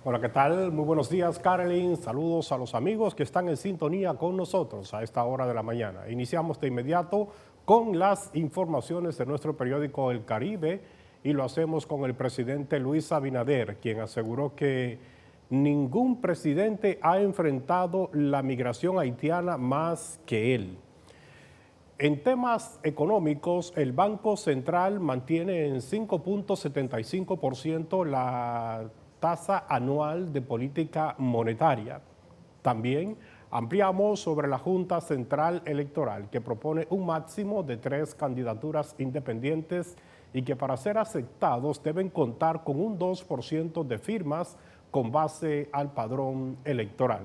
Hola, ¿qué tal? Muy buenos días, Carolyn. Saludos a los amigos que están en sintonía con nosotros a esta hora de la mañana. Iniciamos de inmediato con las informaciones de nuestro periódico El Caribe y lo hacemos con el presidente Luis Abinader, quien aseguró que ningún presidente ha enfrentado la migración haitiana más que él. En temas económicos, el Banco Central mantiene en 5.75% la tasa anual de política monetaria. También ampliamos sobre la Junta Central Electoral, que propone un máximo de 3 candidaturas independientes y que para ser aceptados deben contar con un 2% de firmas con base al padrón electoral.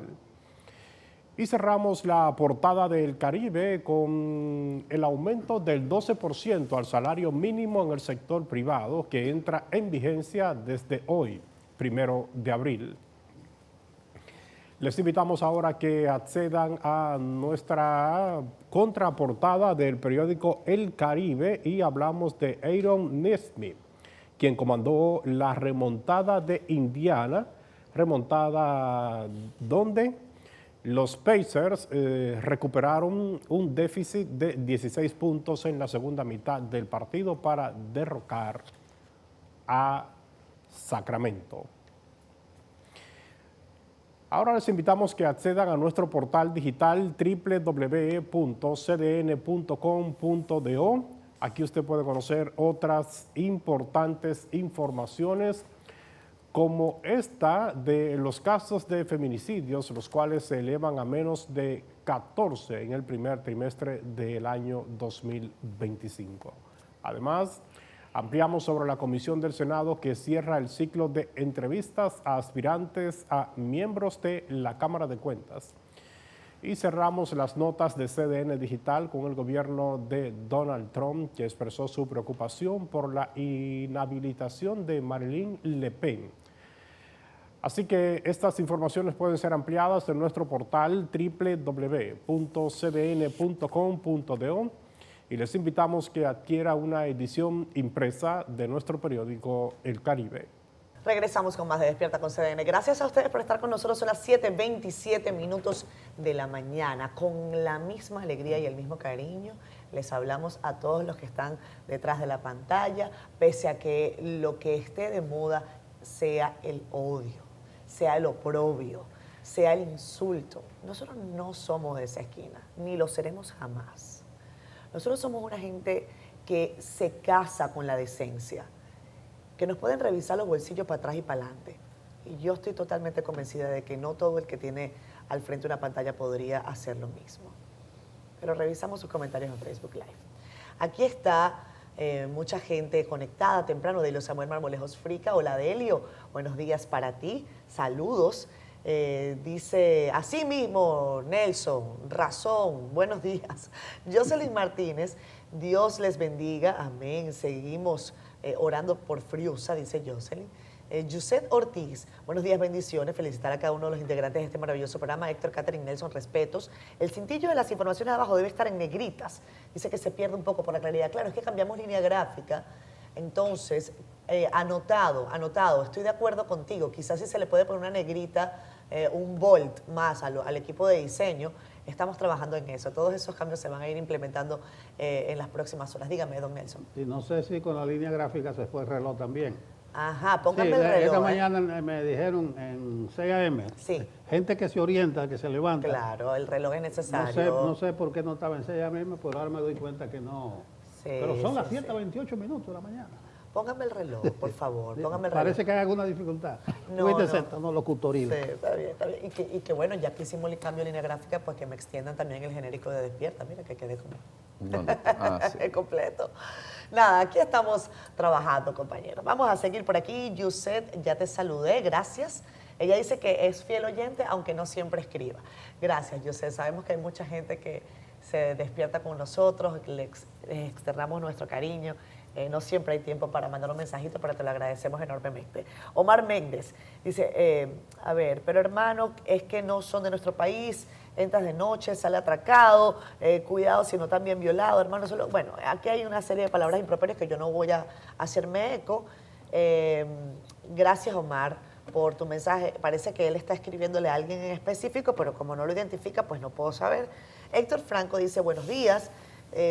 Y cerramos la portada del Caribe con el aumento del 12% al salario mínimo en el sector privado que entra en vigencia desde hoy, 1 de abril. Les invitamos ahora a que accedan a nuestra contraportada del periódico El Caribe y hablamos de Aaron Nesmith, quien comandó la remontada de Indiana, remontada donde los Pacers recuperaron un déficit de 16 puntos en la segunda mitad del partido para derrocar a Sacramento. Ahora les invitamos que accedan a nuestro portal digital www.cdn.com.do. Aquí usted puede conocer otras importantes informaciones como esta de los casos de feminicidios, los cuales se elevan a menos de 14 en el primer trimestre del año 2025. Además, ampliamos sobre la comisión del Senado que cierra el ciclo de entrevistas a aspirantes a miembros de la Cámara de Cuentas. Y cerramos las notas de CDN Digital con el gobierno de Donald Trump, que expresó su preocupación por la inhabilitación de Marine Le Pen. Así que estas informaciones pueden ser ampliadas en nuestro portal www.cdn.com.do y les invitamos que adquiera una edición impresa de nuestro periódico El Caribe. Regresamos con más de Despierta con CDN. Gracias a ustedes por estar con nosotros. Son las 7:27 minutos de la mañana. Con la misma alegría y el mismo cariño les hablamos a todos los que están detrás de la pantalla, pese a que lo que esté de moda sea el odio, sea el oprobio, sea el insulto. Nosotros no somos de esa esquina, ni lo seremos jamás. Nosotros somos una gente que se casa con la decencia, que nos pueden revisar los bolsillos para atrás y para adelante. Y yo estoy totalmente convencida de que no todo el que tiene al frente una pantalla podría hacer lo mismo. Pero revisamos sus comentarios en Facebook Live. Aquí está mucha gente conectada temprano. Delio Samuel Marmolejos Frica. Hola, Delio. Buenos días para ti. Saludos. Dice, así mismo, Nelson, razón, buenos días. Jocelyn Martínez, Dios les bendiga, amén. Seguimos orando por Friusa, dice Jocelyn. Yuset Ortiz, buenos días, bendiciones. Felicitar a cada uno de los integrantes de este maravilloso programa. Héctor, Catherine, Nelson, respetos. El cintillo de las informaciones de abajo debe estar en negritas. Dice que se pierde un poco por la claridad. Claro, es que cambiamos línea gráfica. Entonces, anotado, estoy de acuerdo contigo. Quizás si se le puede poner una negrita, un bolt más al equipo de diseño. Estamos trabajando en eso. Todos esos cambios se van a ir implementando en las próximas horas. Dígame, don Nelson. Sí, no sé si con la línea gráfica se fue el reloj también. Ajá, póngame sí, el reloj. Esta mañana me dijeron en 6 AM, sí, gente que se orienta, que se levanta. Claro, el reloj es necesario. No sé por qué no estaba en 6 AM, pero ahora me doy cuenta que no. Sí, pero son las sí. 7:28 minutos de la mañana. Póngame el reloj, por favor, póngame el reloj. Parece que hay alguna dificultad. No, locutoril. Sí, está bien, está bien. Y que bueno, ya que hicimos el cambio de línea gráfica, pues que me extiendan también el genérico de Despierta. Mira que quede como sí. completo. Nada, aquí estamos trabajando, compañeros. Vamos a seguir por aquí. Yuset, ya te saludé, gracias. Ella dice que es fiel oyente, aunque no siempre escriba. Gracias, Yuset. Sabemos que hay mucha gente que se despierta con nosotros, les externamos nuestro cariño. No siempre hay tiempo para mandar un mensajito, pero te lo agradecemos enormemente. Omar Méndez dice, a ver, pero hermano, es que no son de nuestro país, entras de noche, sale atracado, cuidado si no están bien violado, hermano. Solo, bueno, aquí hay una serie de palabras improperias que yo no voy a hacerme eco. Gracias, Omar, por tu mensaje. Parece que él está escribiéndole a alguien en específico, pero como no lo identifica, pues no puedo saber. Héctor Franco dice, buenos días.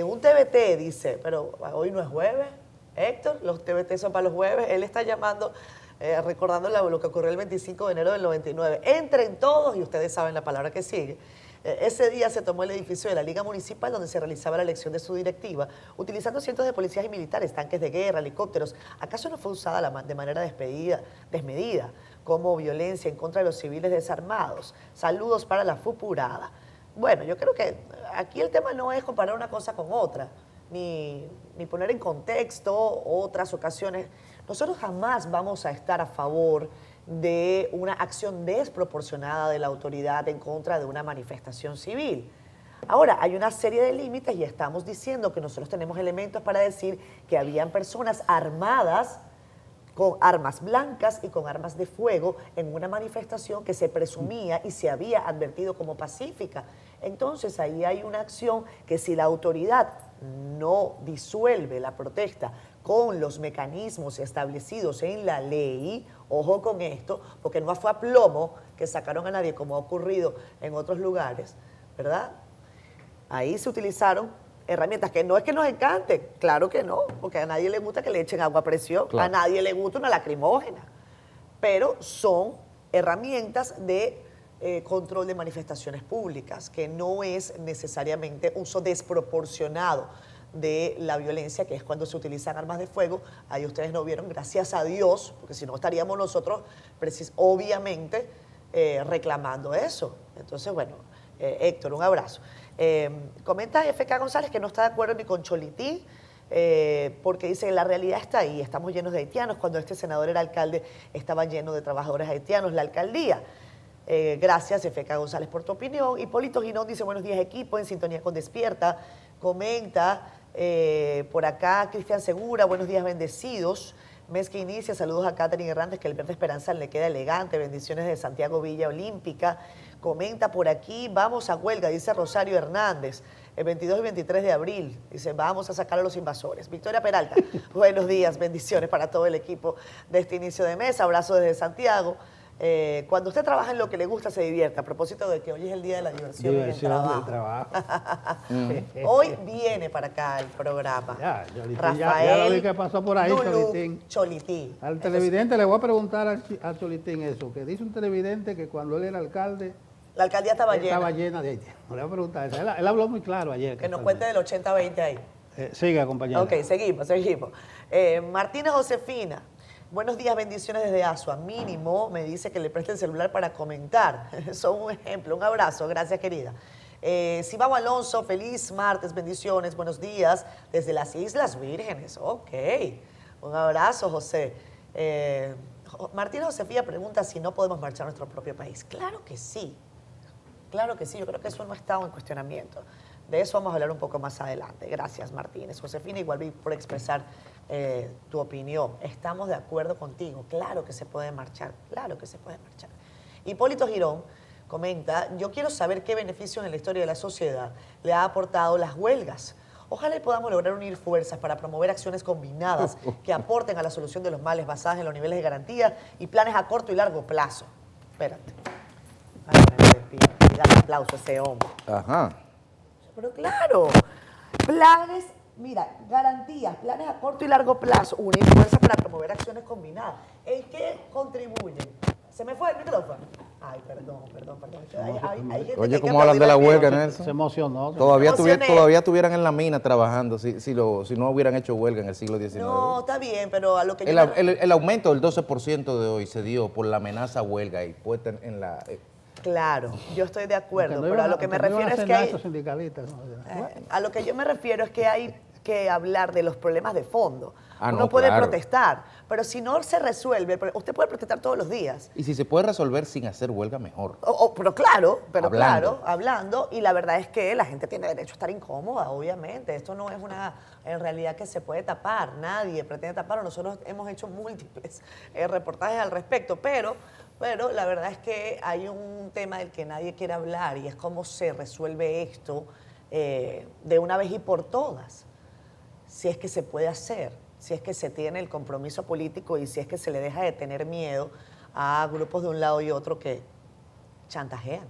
Un TBT dice, pero hoy no es jueves. Héctor, los TBT son para los jueves. Él está llamando, recordando lo que ocurrió el 25 de enero del 99. Entren todos, y ustedes saben la palabra que sigue. Ese día se tomó el edificio de la Liga Municipal donde se realizaba la elección de su directiva, utilizando cientos de policías y militares, tanques de guerra, helicópteros. ¿Acaso no fue usada de manera desmedida como violencia en contra de los civiles desarmados? Saludos para la Fupurada. Bueno, yo creo que aquí el tema no es comparar una cosa con otra, ni poner en contexto otras ocasiones. Nosotros jamás vamos a estar a favor de una acción desproporcionada de la autoridad en contra de una manifestación civil. Ahora, hay una serie de límites y estamos diciendo que nosotros tenemos elementos para decir que habían personas armadas con armas blancas y con armas de fuego en una manifestación que se presumía y se había advertido como pacífica. Entonces, ahí hay una acción que si la autoridad no disuelve la protesta con los mecanismos establecidos en la ley, ojo con esto, porque no fue a plomo que sacaron a nadie como ha ocurrido en otros lugares, ¿verdad? Ahí se utilizaron herramientas que no es que nos encanten, claro que no, porque a nadie le gusta que le echen agua a presión, claro. A nadie le gusta una lacrimógena, pero son herramientas de control de manifestaciones públicas, que no es necesariamente uso desproporcionado de la violencia, que es cuando se utilizan armas de fuego. Ahí ustedes no vieron, gracias a Dios, porque si no estaríamos nosotros obviamente reclamando eso. Entonces, bueno, Héctor, un abrazo. Comenta FK González que no está de acuerdo ni con Cholitín, porque dice, la realidad está ahí, estamos llenos de haitianos. Cuando este senador era alcalde estaba lleno de trabajadores haitianos, la alcaldía. Gracias, FK González, por tu opinión. Hipólito Ginón dice, buenos días, equipo, en sintonía con Despierta. Comenta por acá Cristian Segura, buenos días, bendecidos. Mes que inicia, saludos a Catherine Hernández, que el verde Esperanza le queda elegante. Bendiciones de Santiago Villa Olímpica. Comenta por aquí, vamos a huelga, dice Rosario Hernández, el 22 y 23 de abril. Dice, vamos a sacar a los invasores. Victoria Peralta, buenos días, bendiciones para todo el equipo de este inicio de mes. Abrazo desde Santiago. Cuando usted trabaja en lo que le gusta, se divierte. A propósito de que hoy es el día de la diversión y el trabajo. Hoy viene para acá el programa. Rafael, ya lo vi que pasó por ahí, Cholitín. Al televidente le voy a preguntar a Cholitín eso, que dice un televidente que cuando él era alcalde, la alcaldía estaba llena. Estaba llena de haitianos. Le voy a preguntar eso. Él habló muy claro ayer. Que nos cuente del 80-20 ahí. Siga, compañero. Ok, seguimos. Martínez Josefina. Buenos días, bendiciones desde Asua. Mínimo me dice que le preste el celular para comentar. Son un ejemplo. Un abrazo. Gracias, querida. Sibao Alonso, feliz martes, bendiciones. Buenos días desde las Islas Vírgenes. Ok. Un abrazo, José. Martínez Josefina pregunta si no podemos marchar a nuestro propio país. Claro que sí. Claro que sí. Yo creo que eso no ha estado en cuestionamiento. De eso vamos a hablar un poco más adelante. Gracias, Martínez. Josefina, igual vi por expresar tu opinión. Estamos de acuerdo contigo. Claro que se puede marchar. Claro que se puede marchar. Hipólito Girón comenta, yo quiero saber qué beneficios en la historia de la sociedad le ha aportado las huelgas. Ojalá podamos lograr unir fuerzas para promover acciones combinadas que aporten a la solución de los males basadas en los niveles de garantía y planes a corto y largo plazo. Espérate. Dale aplauso a ese hombre. Ajá. Pero claro, planes, mira, garantías, planes a corto y largo plazo, unir fuerzas para promover acciones combinadas. ¿En qué contribuyen? ¿Se me fue el micrófono? Ay, perdón. Hay gente Oye, que ¿cómo hablan de la huelga, Se Nelson? emocionó. Todavía estuvieran en la mina trabajando si no hubieran hecho huelga en el siglo XIX. No, está bien, pero a lo que El aumento del 12% de hoy se dio por la amenaza a huelga y puesta en la... Claro, yo estoy de acuerdo, pero a lo que me refiero es que a lo que yo me refiero es que hay que hablar de los problemas de fondo. Uno puede protestar, pero si no se resuelve, usted puede protestar todos los días. Y si se puede resolver sin hacer huelga, mejor. Hablando, y la verdad es que la gente tiene derecho a estar incómoda, obviamente. Esto no es una en realidad que se puede tapar, nadie pretende taparlo. Nosotros hemos hecho múltiples reportajes al respecto, pero la verdad es que hay un tema del que nadie quiere hablar y es cómo se resuelve esto de una vez y por todas. Si es que se puede hacer, si es que se tiene el compromiso político y si es que se le deja de tener miedo a grupos de un lado y otro que chantajean.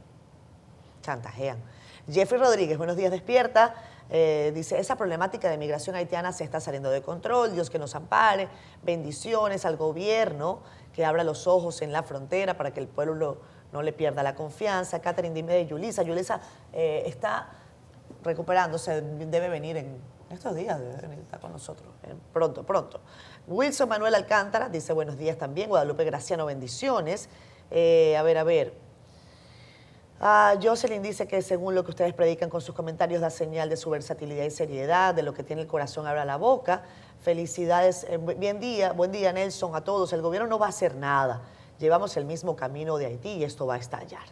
Jeffrey Rodríguez, buenos días, despierta. Dice, esa problemática de migración haitiana se está saliendo de control, Dios que nos ampare, bendiciones al gobierno que abra los ojos en la frontera para que el pueblo no le pierda la confianza. Catherine, dime de Yulisa. Yulisa está recuperándose, debe venir en estos días, debe venir, está con nosotros, pronto. Wilson Manuel Alcántara dice, buenos días también. Guadalupe Graciano, bendiciones. A ver. Jocelyn dice que según lo que ustedes predican con sus comentarios da señal de su versatilidad y seriedad, de lo que tiene el corazón abra la boca. Felicidades, buen día Nelson a todos. El gobierno no va a hacer nada. Llevamos el mismo camino de Haití y esto va a estallar.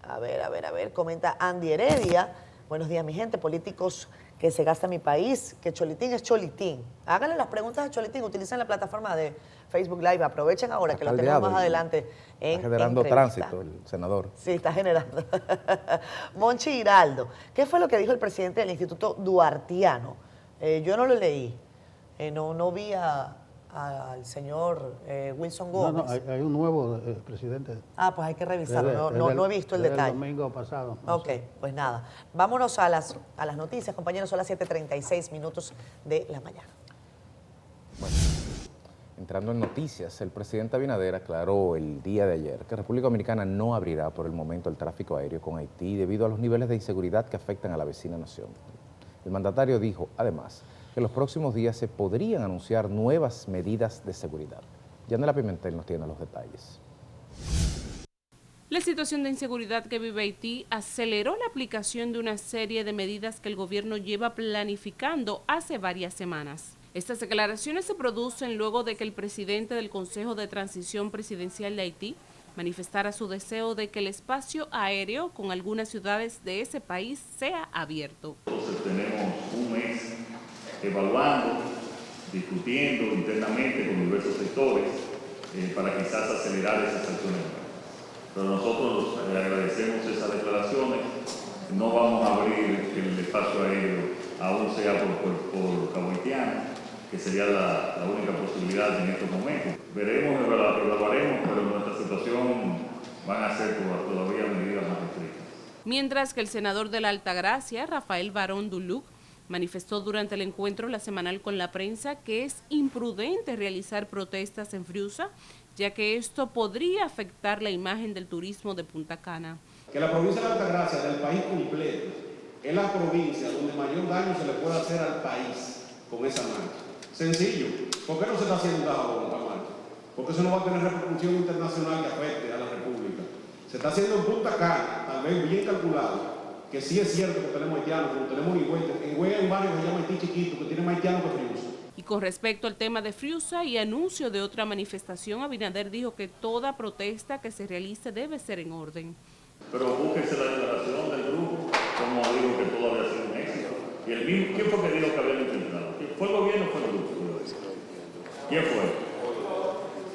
A ver, comenta Andy Heredia. Buenos días, mi gente. Políticos que se gasta en mi país, que Cholitín es Cholitín. Háganle las preguntas a Cholitín, utilicen la plataforma de Facebook Live, aprovechen ahora que lo tenemos más adelante en está generando entrevista. tránsito el senador. Sí, está generando. Monchi Hiraldo, ¿qué fue lo que dijo el presidente del Instituto Duartiano? Yo no lo leí, no vi al señor Wilson Gómez. No, hay un nuevo presidente. Pues hay que revisarlo, no he visto el detalle. El domingo pasado. Ok, pues nada. Vámonos a las noticias, compañeros, son las 7:36 minutos de la mañana. Bueno, entrando en noticias, el presidente Abinader aclaró el día de ayer que República Dominicana no abrirá por el momento el tráfico aéreo con Haití debido a los niveles de inseguridad que afectan a la vecina nación. El mandatario dijo, además, que en los próximos días se podrían anunciar nuevas medidas de seguridad. Yanela Pimentel nos tiene los detalles. La situación de inseguridad que vive Haití aceleró la aplicación de una serie de medidas que el gobierno lleva planificando hace varias semanas. Estas declaraciones se producen luego de que el presidente del Consejo de Transición Presidencial de Haití manifestara su deseo de que el espacio aéreo con algunas ciudades de ese país sea abierto. Entonces tenemos un mes evaluando, discutiendo internamente con diversos sectores para quizás acelerar esas acciones. Pero nosotros agradecemos esas declaraciones. No vamos a abrir el espacio aéreo, aún sea por Cabo Haitiano, que sería la única posibilidad en estos momentos. Veremos, evaluaremos, pero nuestra situación van a ser todavía medidas más estrictas. Mientras que el senador de la Altagracia, Rafael Barón Duluc, manifestó durante el encuentro la semanal con la prensa que es imprudente realizar protestas en Friusa, ya que esto podría afectar la imagen del turismo de Punta Cana. Que la provincia de Altagracia, del país completo, es la provincia donde mayor daño se le puede hacer al país con esa marcha. Sencillo, ¿por qué no se está haciendo en Dajabón esta marcha? Porque eso no va a tener repercusión internacional que afecte a la República. Se está haciendo en Punta Cana, tal vez bien calculado, que sí es cierto que tenemos haitianos, pero tenemos Higüey. Higüey hay un barrio que se llama Haití chiquito, que tiene más haitianos que Friusa. Y con respecto al tema de Friusa y anuncio de otra manifestación, Abinader dijo que toda protesta que se realice debe ser en orden. Pero búsquese la declaración del grupo, como dijo que todo había sido un éxito. Y el mismo, ¿quién fue que dijo que había infiltrado? ¿Fue el gobierno o fue el grupo? ¿Quién fue?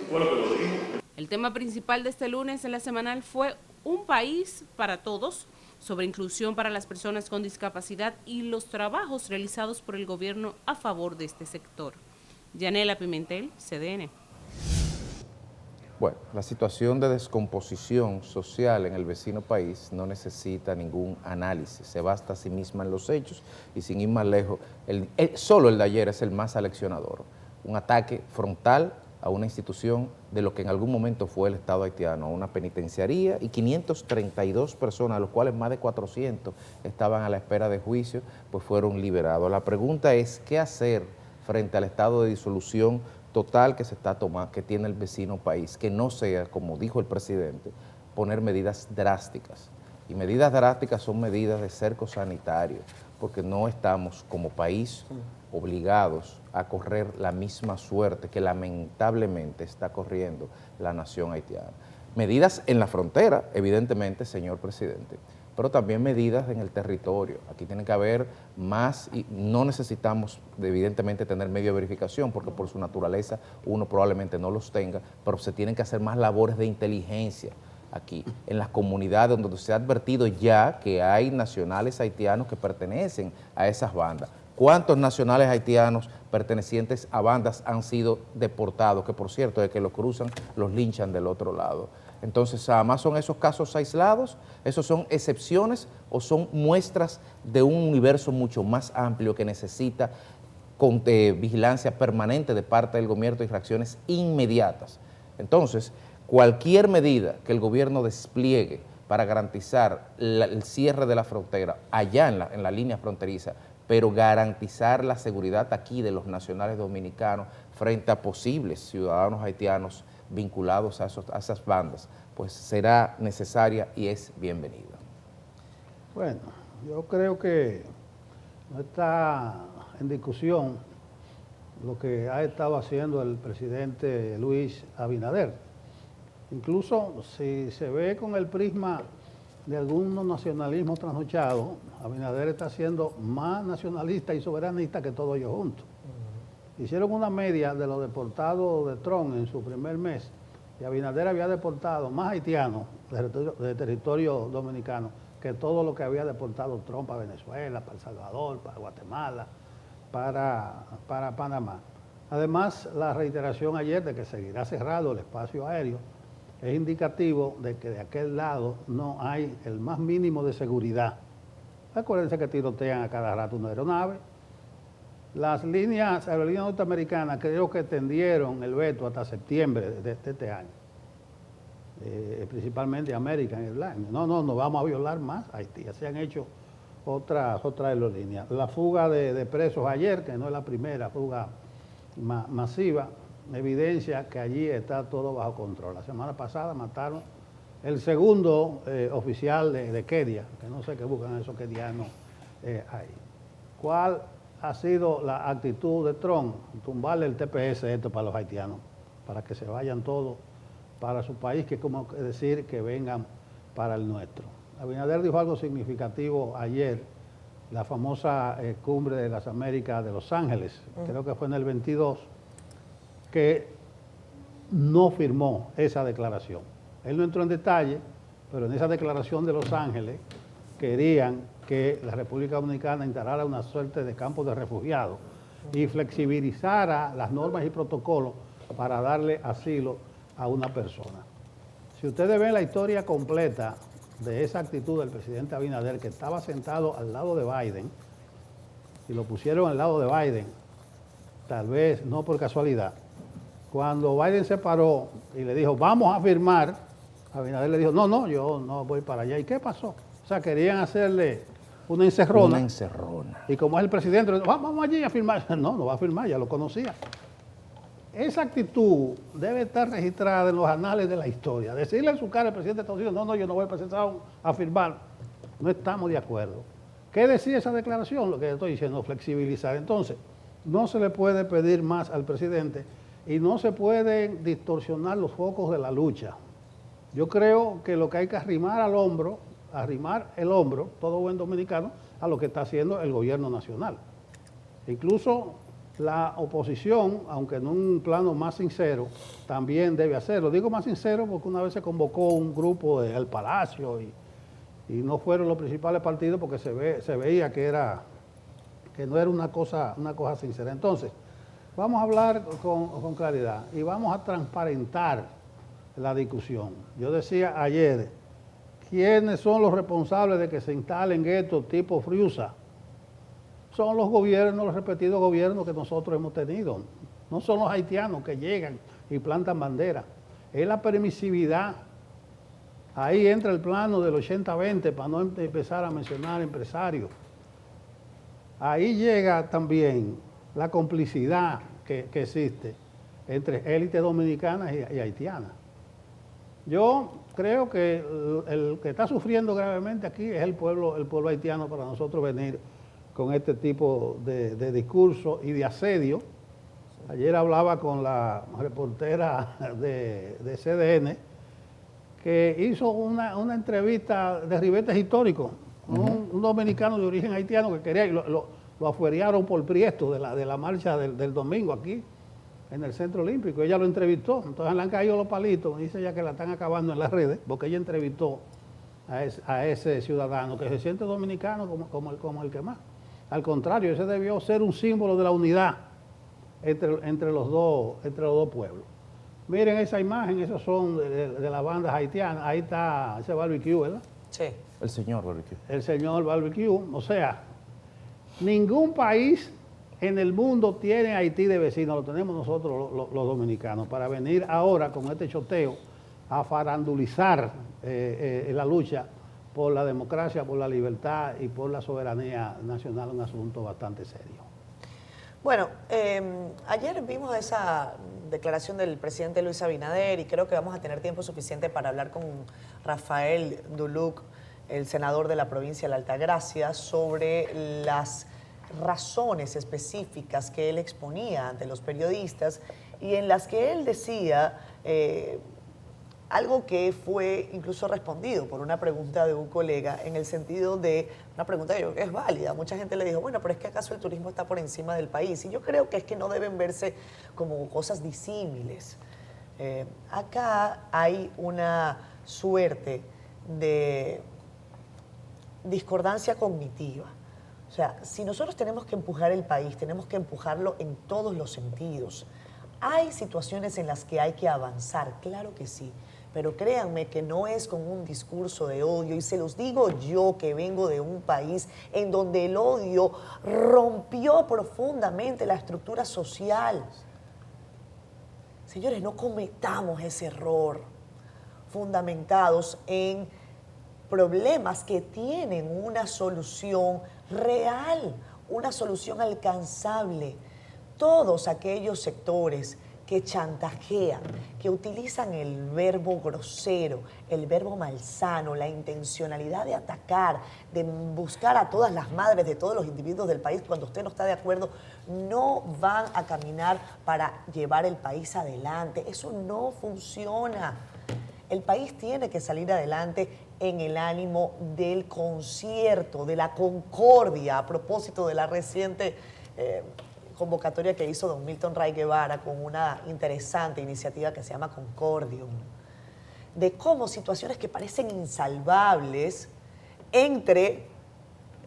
¿Fue lo que lo dijo? El tema principal de este lunes en la semanal fue Un país para todos, sobre inclusión para las personas con discapacidad y los trabajos realizados por el gobierno a favor de este sector. Yanela Pimentel, CDN. Bueno, la situación de descomposición social en el vecino país no necesita ningún análisis, se basta a sí misma en los hechos y sin ir más lejos, solo el de ayer es el más aleccionador. Un ataque frontal a una institución de lo que en algún momento fue el Estado haitiano, a una penitenciaría y 532 personas, a los cuales más de 400 estaban a la espera de juicio, pues fueron liberados. La pregunta es, ¿qué hacer frente al estado de disolución total que se está tomando, que tiene el vecino país? Que no sea, como dijo el presidente, poner medidas drásticas. Y medidas drásticas son medidas de cerco sanitario, porque no estamos como país obligados a correr la misma suerte que lamentablemente está corriendo la nación haitiana. Medidas en la frontera, evidentemente, señor presidente, pero también medidas en el territorio. Aquí tiene que haber más y no necesitamos, evidentemente, tener medio de verificación, porque por su naturaleza uno probablemente no los tenga, pero se tienen que hacer más labores de inteligencia aquí, en las comunidades donde se ha advertido ya que hay nacionales haitianos que pertenecen a esas bandas. cuántos nacionales haitianos pertenecientes a bandas han sido deportados, que por cierto, de que los cruzan, los linchan del otro lado. Entonces, además, ¿son esos casos aislados? ¿Esos son excepciones o son muestras de un universo mucho más amplio que necesita vigilancia permanente de parte del gobierno y reacciones inmediatas? Entonces, cualquier medida que el gobierno despliegue para garantizar el cierre de la frontera allá en la línea fronteriza, pero garantizar la seguridad aquí de los nacionales dominicanos frente a posibles ciudadanos haitianos vinculados a esas bandas, pues será necesaria y es bienvenida. Bueno, yo creo que no está en discusión lo que ha estado haciendo el presidente Luis Abinader. Incluso si se ve con el prisma de algunos nacionalismos trasnochados, Abinader está siendo más nacionalista y soberanista que todos ellos juntos. Hicieron una media de los deportados de Trump en su primer mes y Abinader había deportado más haitianos de territorio dominicano que todo lo que había deportado Trump para Venezuela, para El Salvador, para Guatemala, para Panamá. Además, la reiteración ayer de que seguirá cerrado el espacio aéreo es indicativo de que de aquel lado no hay el más mínimo de seguridad. Acuérdense que tirotean a cada rato una aeronave. Las aerolíneas norteamericanas creo que tendieron el veto hasta septiembre de este año, principalmente American Airlines. No vamos a violar más Haití. Se han hecho otras aerolíneas. La fuga de presos ayer, que no es la primera fuga masiva, evidencia que allí está todo bajo control. La semana pasada mataron el segundo oficial de Kenia, que no sé qué buscan esos kenianos ahí. ¿Cuál ha sido la actitud de Trump? Tumbarle el TPS esto para los haitianos, para que se vayan todos para su país, que es como decir que vengan para el nuestro. Abinader dijo algo significativo ayer, la famosa cumbre de las Américas de Los Ángeles, creo que fue en el 22, que no firmó esa declaración. Él no entró en detalle, pero en esa declaración de Los Ángeles querían que la República Dominicana instalara una suerte de campo de refugiados y flexibilizara las normas y protocolos para darle asilo a una persona. Si ustedes ven la historia completa de esa actitud del presidente Abinader, que estaba sentado al lado de Biden, y lo pusieron al lado de Biden, tal vez no por casualidad, cuando Biden se paró y le dijo, vamos a firmar, Abinader le dijo, no, yo no voy para allá. ¿Y qué pasó? O sea, querían hacerle una encerrona. Una encerrona. Y como es el presidente, le dijo, vamos allí a firmar. No va a firmar, ya lo conocía. Esa actitud debe estar registrada en los anales de la historia. Decirle en su cara al presidente de Estados Unidos, no, yo no voy a presentar a firmar. No estamos de acuerdo. ¿Qué decía esa declaración? Lo que estoy diciendo, flexibilizar. Entonces, no se le puede pedir más al presidente y no se pueden distorsionar los focos de la lucha. Yo creo que lo que hay que arrimar el hombro, todo buen dominicano, a lo que está haciendo el gobierno nacional. Incluso la oposición, aunque en un plano más sincero, también debe hacerlo. Digo más sincero porque una vez se convocó un grupo del Palacio y no fueron los principales partidos porque se veía que no era una cosa sincera. Entonces, vamos a hablar con claridad y vamos a transparentar la discusión. Yo decía ayer, ¿quiénes son los responsables de que se instalen guetos tipo Friusa? Son los gobiernos, los repetidos gobiernos que nosotros hemos tenido. No son los haitianos que llegan y plantan bandera. Es la permisividad. Ahí entra el plano del 80-20 para no empezar a mencionar empresarios. Ahí llega también la complicidad que existe entre élites dominicanas y haitianas. Yo creo que el que está sufriendo gravemente aquí es el pueblo haitiano para nosotros venir con este tipo de discurso y de asedio. Ayer hablaba con la reportera de CDN que hizo una entrevista de ribetes históricos, un dominicano de origen haitiano que quería, y lo afuerearon por Priesto de la marcha del domingo aquí en el Centro Olímpico. Ella lo entrevistó, entonces le han caído los palitos, dice ella que la están acabando en las redes, porque ella entrevistó a ese ciudadano que se siente dominicano como el que más. Al contrario, ese debió ser un símbolo de la unidad entre los dos pueblos. Miren esa imagen, esos son de las bandas haitianas. Ahí está ese barbecue, ¿verdad? Sí. El señor barbecue. El señor barbecue. O sea, ningún país en el mundo tiene Haití de vecino, lo tenemos nosotros los dominicanos, para venir ahora con este choteo a farandulizar la lucha por la democracia, por la libertad y por la soberanía nacional, un asunto bastante serio. Bueno, ayer vimos esa declaración del presidente Luis Abinader y creo que vamos a tener tiempo suficiente para hablar con Rafael Duluc, el senador de la provincia de la Altagracia, sobre las razones específicas que él exponía ante los periodistas y en las que él decía algo que fue incluso respondido por una pregunta de un colega, en el sentido de una pregunta que yo creo que es válida. Mucha gente le dijo, bueno, pero es que acaso el turismo está por encima del país. Y yo creo que es que no deben verse como cosas disímiles. Acá hay una suerte de discordancia cognitiva. O sea, si nosotros tenemos que empujar el país, tenemos que empujarlo en todos los sentidos. Hay situaciones en las que hay que avanzar, claro que sí, pero créanme que no es con un discurso de odio, y se los digo yo que vengo de un país en donde el odio rompió profundamente la estructura social. Señores, no cometamos ese error, fundamentados en problemas que tienen una solución real, una solución alcanzable. Todos aquellos sectores que chantajean, que utilizan el verbo grosero, el verbo malsano, la intencionalidad de atacar, de buscar a todas las madres de todos los individuos del país cuando usted no está de acuerdo, no van a caminar para llevar el país adelante. Eso no funciona. El país tiene que salir adelante en el ánimo del concierto, de la concordia, a propósito de la reciente convocatoria que hizo don Milton Ray Guevara con una interesante iniciativa que se llama Concordium, de cómo situaciones que parecen insalvables entre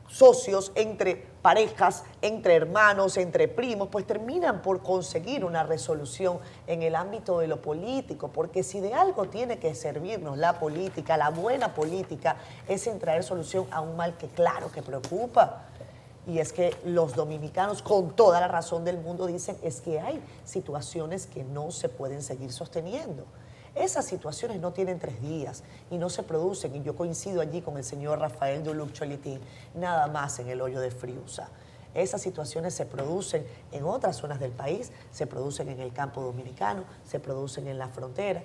socios, entre parejas, entre hermanos, entre primos, pues terminan por conseguir una resolución en el ámbito de lo político, porque si de algo tiene que servirnos la política, la buena política, es en traer solución a un mal que claro que preocupa. Y es que los dominicanos, con toda la razón del mundo, dicen es que hay situaciones que no se pueden seguir sosteniendo. Esas situaciones no tienen 3 días y no se producen, y yo coincido allí con el señor Rafael Duluc Cholitín, nada más en el hoyo de Friusa. Esas situaciones se producen en otras zonas del país, se producen en el campo dominicano, se producen en la frontera.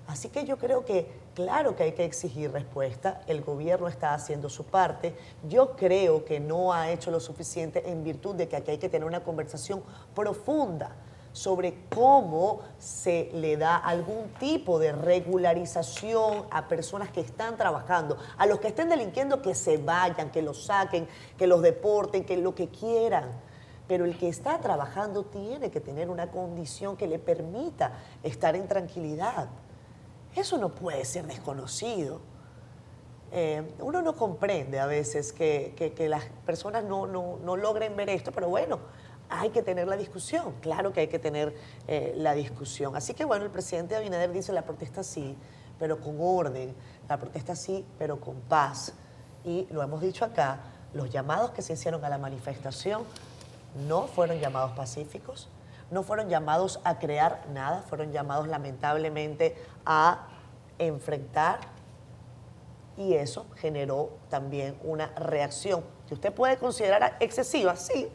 Así que yo creo que, claro que hay que exigir respuesta, el gobierno está haciendo su parte, yo creo que no ha hecho lo suficiente en virtud de que aquí hay que tener una conversación profunda sobre cómo se le da algún tipo de regularización a personas que están trabajando, a los que estén delinquiendo que se vayan, que los saquen, que los deporten, que lo que quieran. Pero el que está trabajando tiene que tener una condición que le permita estar en tranquilidad. Eso no puede ser desconocido. Uno no comprende a veces que las personas no logren ver esto, pero bueno, hay que tener la discusión, claro que hay que tener la discusión. Así que bueno, el presidente Abinader dice la protesta sí, pero con orden, la protesta sí, pero con paz. Y lo hemos dicho acá, los llamados que se hicieron a la manifestación no fueron llamados pacíficos, no fueron llamados a crear nada, fueron llamados lamentablemente a enfrentar, y eso generó también una reacción que usted puede considerar excesiva, sí,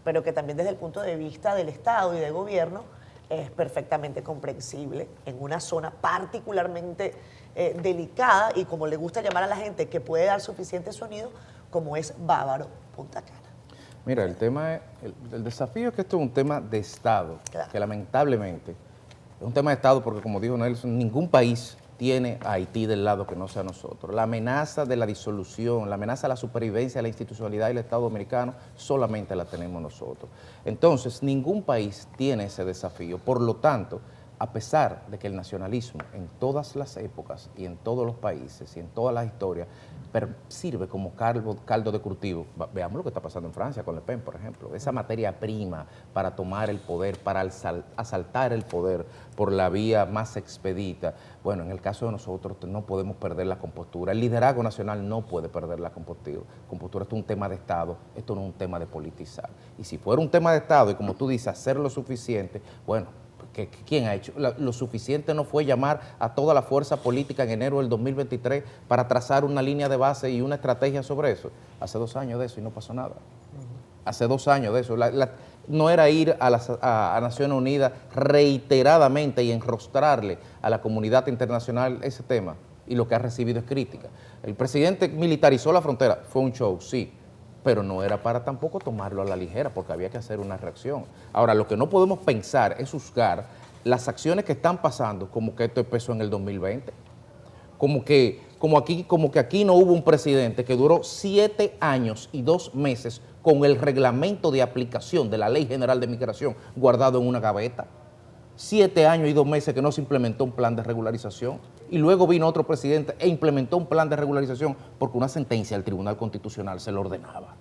pero que también desde el punto de vista del Estado y del gobierno es perfectamente comprensible en una zona particularmente delicada y, como le gusta llamar a la gente, que puede dar suficiente sonido, como es Bávaro, Punta Cana. Mira, el desafío es que esto es un tema de Estado, claro, que lamentablemente es un tema de Estado porque, como dijo Nelson, ningún país tiene a Haití del lado que no sea nosotros. La amenaza de la disolución, la amenaza de la supervivencia de la institucionalidad del Estado dominicano solamente la tenemos nosotros. Entonces, ningún país tiene ese desafío. Por lo tanto, a pesar de que el nacionalismo en todas las épocas y en todos los países y en todas las historias sirve como caldo de cultivo. Veamos lo que está pasando en Francia con Le Pen, por ejemplo. Esa materia prima para tomar el poder, para asaltar el poder por la vía más expedita. Bueno, en el caso de nosotros no podemos perder la compostura. El liderazgo nacional no puede perder la compostura. Esto es un tema de Estado, esto no es un tema de politizar. Y si fuera un tema de Estado y, como tú dices, hacer lo suficiente, bueno, ¿quién ha hecho? Lo suficiente no fue llamar a toda la fuerza política en enero del 2023 para trazar una línea de base y una estrategia sobre eso. Hace 2 años de eso y no pasó nada. Hace 2 años de eso. No era ir a Naciones Unidas reiteradamente y enrostrarle a la comunidad internacional ese tema, y lo que ha recibido es crítica. El presidente militarizó la frontera, fue un show, sí, pero no era para tampoco tomarlo a la ligera, porque había que hacer una reacción. Ahora, lo que no podemos pensar es juzgar las acciones que están pasando como que esto empezó en el 2020, como que aquí no hubo un presidente que duró 7 años y 2 meses con el reglamento de aplicación de la Ley General de Migración guardado en una gaveta. 7 años y 2 meses que no se implementó un plan de regularización, y luego vino otro presidente e implementó un plan de regularización porque una sentencia del Tribunal Constitucional se lo ordenaba.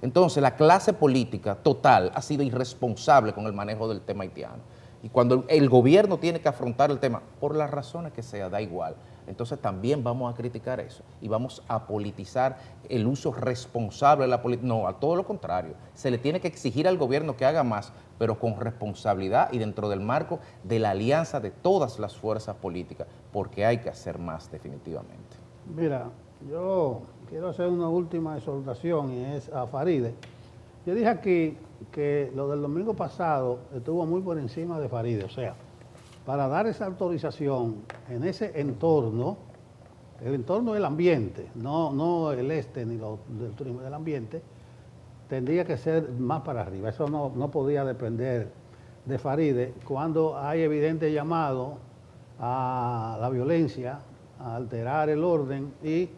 Entonces, la clase política total ha sido irresponsable con el manejo del tema haitiano. Y cuando el gobierno tiene que afrontar el tema, por las razones que sea, da igual, entonces también vamos a criticar eso y vamos a politizar el uso responsable de la política. No, a todo lo contrario, se le tiene que exigir al gobierno que haga más, pero con responsabilidad y dentro del marco de la alianza de todas las fuerzas políticas, porque hay que hacer más definitivamente. Mira, yo quiero hacer una última exhortación, y es a Faride. Yo dije aquí que lo del domingo pasado estuvo muy por encima de Faride, o sea, para dar esa autorización en ese entorno, el entorno del ambiente, no el ni del turismo del ambiente, tendría que ser más para arriba. Eso no podía depender de Faride cuando hay evidente llamado a la violencia, a alterar el orden y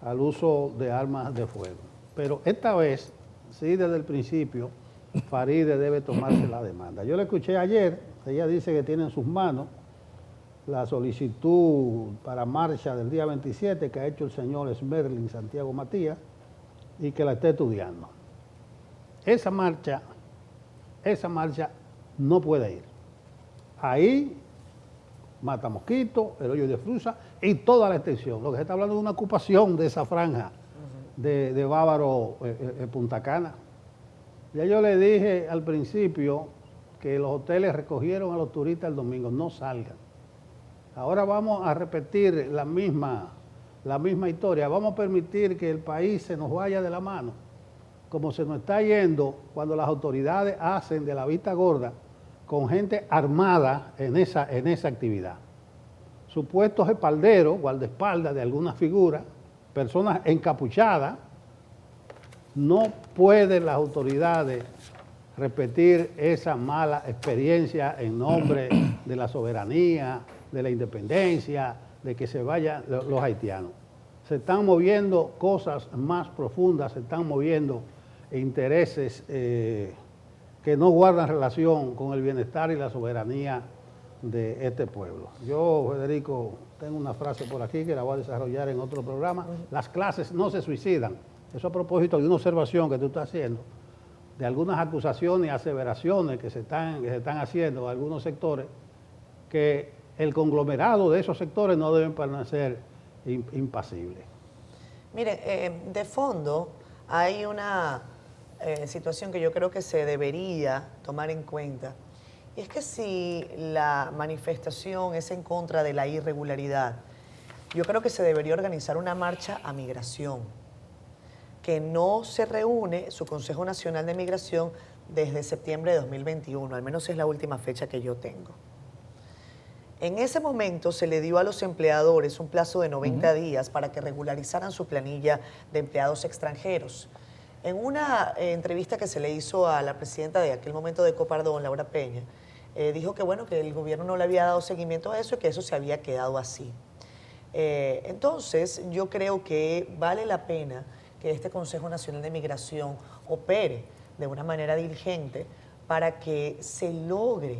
al uso de armas de fuego. Pero esta vez, sí, desde el principio, Faride debe tomarse la demanda. Yo le escuché ayer, ella dice que tiene en sus manos la solicitud para marcha del día 27 que ha hecho el señor Smerlin Santiago Matías y que la está estudiando. Esa marcha no puede ir. Ahí, Mata Mosquito, el Hoyo de Frusa y toda la extensión. Lo que se está hablando de una ocupación de esa franja de Bávaro, Punta Cana. Ya yo le dije al principio que los hoteles recogieron a los turistas el domingo, no salgan. Ahora vamos a repetir la misma historia, vamos a permitir que el país se nos vaya de la mano, como se nos está yendo cuando las autoridades hacen de la vista gorda con gente armada en esa actividad. Supuestos espalderos, guardaespaldas de algunas figuras, personas encapuchadas. No pueden las autoridades repetir esa mala experiencia en nombre de la soberanía, de la independencia, de que se vayan los haitianos. Se están moviendo cosas más profundas, se están moviendo intereses que no guardan relación con el bienestar y la soberanía de este pueblo. Yo, Federico, tengo una frase por aquí que la voy a desarrollar en otro programa. Las clases no se suicidan. Eso a propósito de una observación que tú estás haciendo, de algunas acusaciones y aseveraciones que se están haciendo en algunos sectores, que el conglomerado de esos sectores no deben permanecer impasibles. Mire, de fondo hay una situación que yo creo que se debería tomar en cuenta, y es que si la manifestación es en contra de la irregularidad, yo creo que se debería organizar una marcha a migración, que no se reúne su Consejo Nacional de Migración desde septiembre de 2021, al menos es la última fecha que yo tengo. En ese momento se le dio a los empleadores un plazo de 90 días para que regularizaran su planilla de empleados extranjeros. En una entrevista que se le hizo a la presidenta de aquel momento de Copardón, Laura Peña, dijo que bueno, que el gobierno no le había dado seguimiento a eso y que eso se había quedado así. Entonces, yo creo que vale la pena que este Consejo Nacional de Migración opere de una manera diligente para que se logre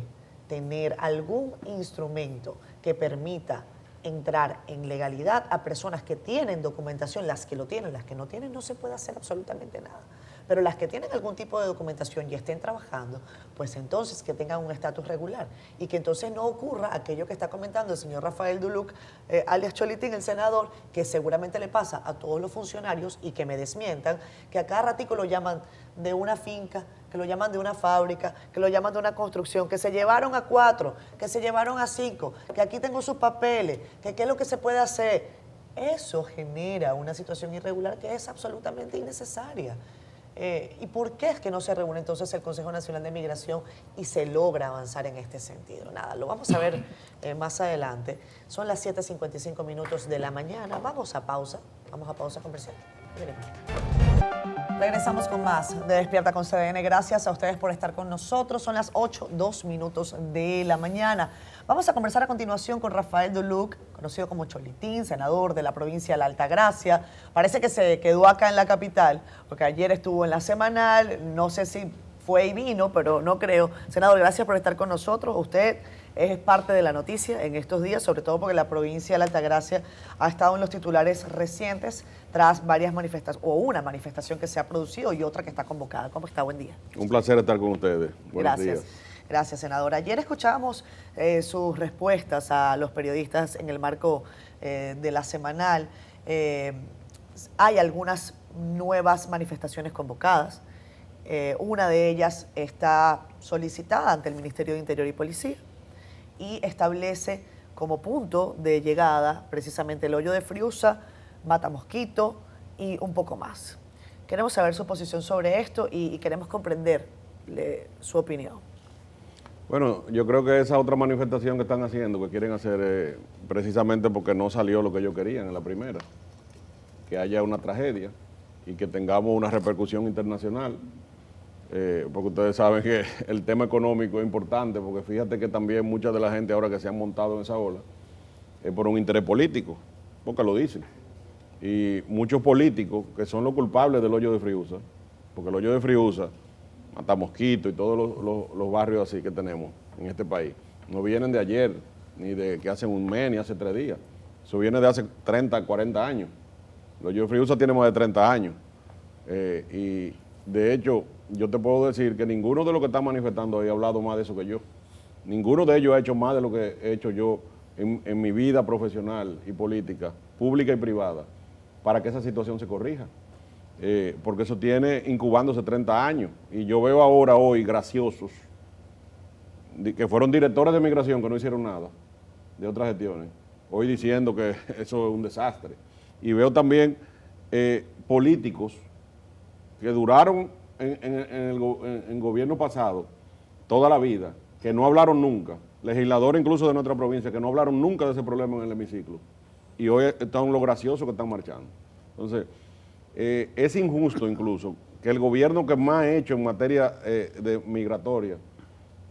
tener algún instrumento que permita entrar en legalidad a personas que tienen documentación, las que lo tienen, las que no tienen, no se puede hacer absolutamente nada. Pero las que tienen algún tipo de documentación y estén trabajando, pues entonces que tengan un estatus regular y que entonces no ocurra aquello que está comentando el señor Rafael Duluc, alias Cholitín, el senador, que seguramente le pasa a todos los funcionarios y que me desmientan, que a cada ratico lo llaman de una finca, que lo llaman de una fábrica, que lo llaman de una construcción, que se llevaron a 4, que se llevaron a 5, que aquí tengo sus papeles, que qué es lo que se puede hacer. Eso genera una situación irregular que es absolutamente innecesaria. ¿Y por qué es que no se reúne entonces el Consejo Nacional de Migración y se logra avanzar en este sentido? Nada, lo vamos a ver más adelante. Son las 7:55 minutos de la mañana. Vamos a pausa comercial. Veremos. Regresamos con más de Despierta con CDN. Gracias a ustedes por estar con nosotros. Son las 8:02 de la mañana. Vamos a conversar a continuación con Rafael Duluc, conocido como Cholitín, senador de la provincia de la Altagracia. Parece que se quedó acá en la capital, porque ayer estuvo en la semanal. No sé si fue y vino, pero no creo. Senador, gracias por estar con nosotros. Usted es parte de la noticia en estos días, sobre todo porque la provincia de la Altagracia ha estado en los titulares recientes tras varias manifestaciones, o una manifestación que se ha producido y otra que está convocada. ¿Cómo está? Buen día. Un placer estar con ustedes. Buenos Gracias. días. Gracias, senador. Ayer escuchábamos sus respuestas a los periodistas en el marco de la semanal. Hay algunas nuevas manifestaciones convocadas. Una de ellas está solicitada ante el Ministerio de Interior y Policía y establece como punto de llegada precisamente el Hoyo de Friusa, Matamosquito y un poco más. Queremos saber su posición sobre esto y queremos comprender su opinión. Bueno, yo creo que esa otra manifestación que están haciendo, que quieren hacer precisamente porque no salió lo que ellos querían en la primera, que haya una tragedia y que tengamos una repercusión internacional, porque ustedes saben que el tema económico es importante, porque fíjate que también mucha de la gente ahora que se han montado en esa ola es por un interés político, porque lo dicen. Y muchos políticos que son los culpables del Hoyo de Friusa, porque el Hoyo de Friusa, Matamosquito y todos los barrios así que tenemos en este país, no vienen de ayer, ni de que hace un mes, ni hace 3 días. Eso viene de hace 30, 40 años. El Hoyo de Friusa tiene más de 30 años. Y de hecho, yo te puedo decir que ninguno de los que están manifestando hoy ha hablado más de eso que yo. Ninguno de ellos ha hecho más de lo que he hecho yo en mi vida profesional y política, pública y privada, para que esa situación se corrija. Porque eso tiene incubándose 30 años. Y yo veo ahora, hoy, graciosos, que fueron directores de migración que no hicieron nada, de otras gestiones, hoy diciendo que eso es un desastre. Y veo también políticos que duraron en gobierno pasado toda la vida, que no hablaron nunca, legisladores incluso de nuestra provincia, que no hablaron nunca de ese problema en el hemiciclo. Y hoy están los graciosos que están marchando. Entonces, es injusto incluso que el gobierno que más ha hecho en materia de migratoria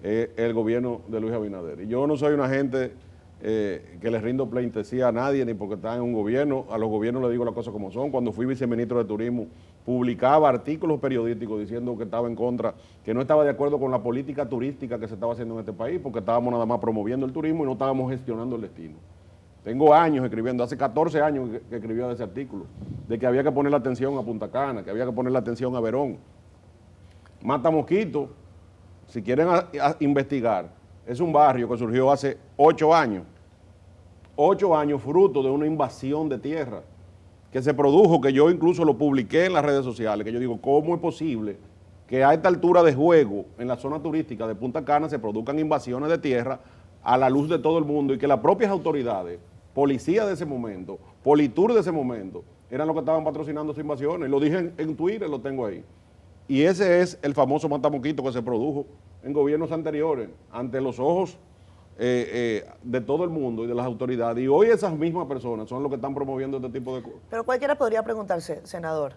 es el gobierno de Luis Abinader. Y yo no soy una gente que le rindo pleitesía a nadie, ni porque está en un gobierno. A los gobiernos les digo las cosas como son. Cuando fui viceministro de Turismo, publicaba artículos periodísticos diciendo que estaba en contra, que no estaba de acuerdo con la política turística que se estaba haciendo en este país, porque estábamos nada más promoviendo el turismo y no estábamos gestionando el destino. Tengo años escribiendo, hace 14 años que escribía de ese artículo, de que había que poner la atención a Punta Cana, que había que poner la atención a Verón. Matamosquito, si quieren investigar, es un barrio que surgió hace 8 años. 8 años fruto de una invasión de tierra que se produjo, que yo incluso lo publiqué en las redes sociales, que yo digo, ¿cómo es posible que a esta altura de juego en la zona turística de Punta Cana se produzcan invasiones de tierra a la luz de todo el mundo y que las propias autoridades, policía de ese momento, Politur de ese momento, eran los que estaban patrocinando esas invasiones? Lo dije en Twitter, lo tengo ahí. Y ese es el famoso Matamosquito que se produjo en gobiernos anteriores, ante los ojos de todo el mundo y de las autoridades. Y hoy esas mismas personas son los que están promoviendo este tipo de cosas. Pero cualquiera podría preguntarse, senador,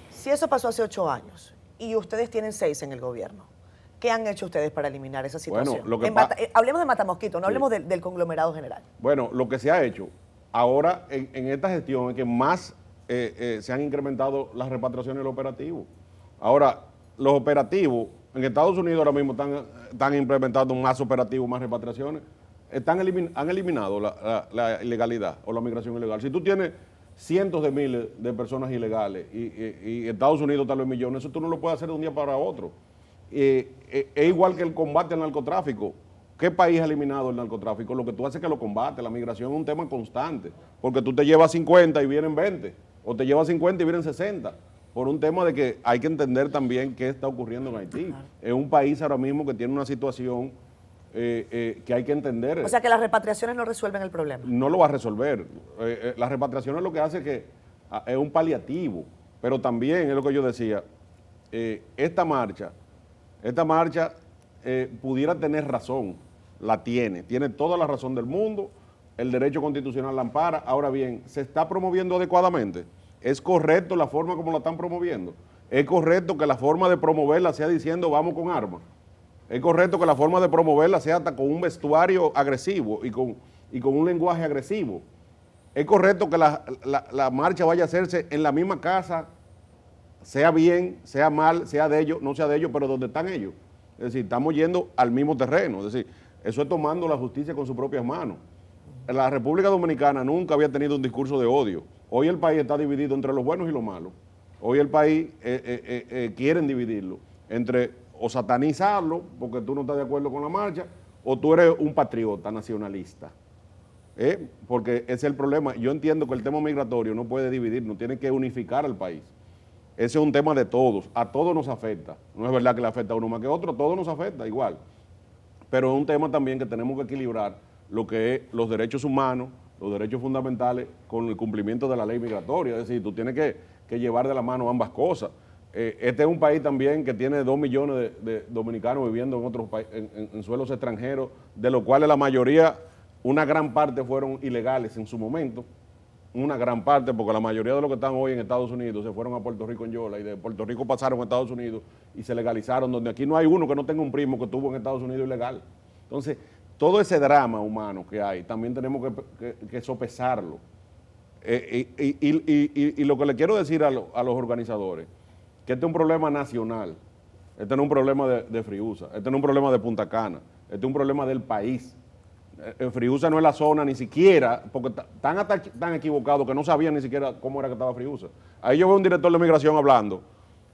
si eso pasó hace 8 años y ustedes tienen 6 en el gobierno, ¿qué han hecho ustedes para eliminar esa situación? Bueno, hablemos de Matamosquito, no sí, hablemos del conglomerado general. Bueno, lo que se ha hecho ahora en esta gestión es que más se han incrementado las repatriaciones y los operativos. Ahora, los operativos En Estados Unidos ahora mismo están implementando más operativos, más repatriaciones. Han eliminado la ilegalidad o la migración ilegal. Si tú tienes cientos de miles de personas ilegales y Estados Unidos tal vez millones, eso tú no lo puedes hacer de un día para otro. Es igual que el combate al narcotráfico. ¿Qué país ha eliminado el narcotráfico? Lo que tú haces es que lo combate. La migración es un tema constante, porque tú te llevas 50 y vienen 20, o te llevas 50 y vienen 60, por un tema de que hay que entender también qué está ocurriendo en Haití. Es un país ahora mismo que tiene una situación que hay que entender. O sea que las repatriaciones no resuelven el problema. No lo va a resolver. Las repatriaciones lo que hace es que es un paliativo, pero también es lo que yo decía, esta marcha pudiera tener razón, la tiene toda la razón del mundo, el derecho constitucional la ampara. Ahora bien, ¿se está promoviendo adecuadamente? ¿Es correcto la forma como la están promoviendo? ¿Es correcto que la forma de promoverla sea diciendo vamos con armas? ¿Es correcto que la forma de promoverla sea hasta con un vestuario agresivo y con un lenguaje agresivo? ¿Es correcto que la marcha vaya a hacerse en la misma casa, sea bien, sea mal, sea de ellos, no sea de ellos, pero donde están ellos? Es decir, estamos yendo al mismo terreno. Es decir, eso es tomando la justicia con sus propias manos. La República Dominicana nunca había tenido un discurso de odio. Hoy el país está dividido entre los buenos y los malos. Hoy el país quieren dividirlo entre o satanizarlo porque tú no estás de acuerdo con la marcha, o tú eres un patriota nacionalista. Porque ese es el problema. Yo entiendo que el tema migratorio no puede dividirnos, tiene que unificar al país. Ese es un tema de todos, a todos nos afecta. No es verdad que le afecta a uno más que a otro, a todos nos afecta igual. Pero es un tema también que tenemos que equilibrar lo que es los derechos humanos, los derechos fundamentales, con el cumplimiento de la ley migratoria. Es decir, tú tienes que llevar de la mano ambas cosas. Este es un país también que tiene 2 millones de dominicanos viviendo en otros en suelos extranjeros, de los cuales la mayoría, una gran parte fueron ilegales en su momento. Una gran parte, porque la mayoría de los que están hoy en Estados Unidos se fueron a Puerto Rico en Yola y de Puerto Rico pasaron a Estados Unidos y se legalizaron, donde aquí no hay uno que no tenga un primo que estuvo en Estados Unidos ilegal. Entonces, todo ese drama humano que hay, también tenemos que sopesarlo. Y lo que le quiero decir a los organizadores, que este es un problema nacional, este no es un problema de Friusa, este no es un problema de Punta Cana, este es un problema del país. Friusa no es la zona ni siquiera, porque tan equivocado que no sabían ni siquiera cómo era que estaba Friusa. Ahí yo veo un director de migración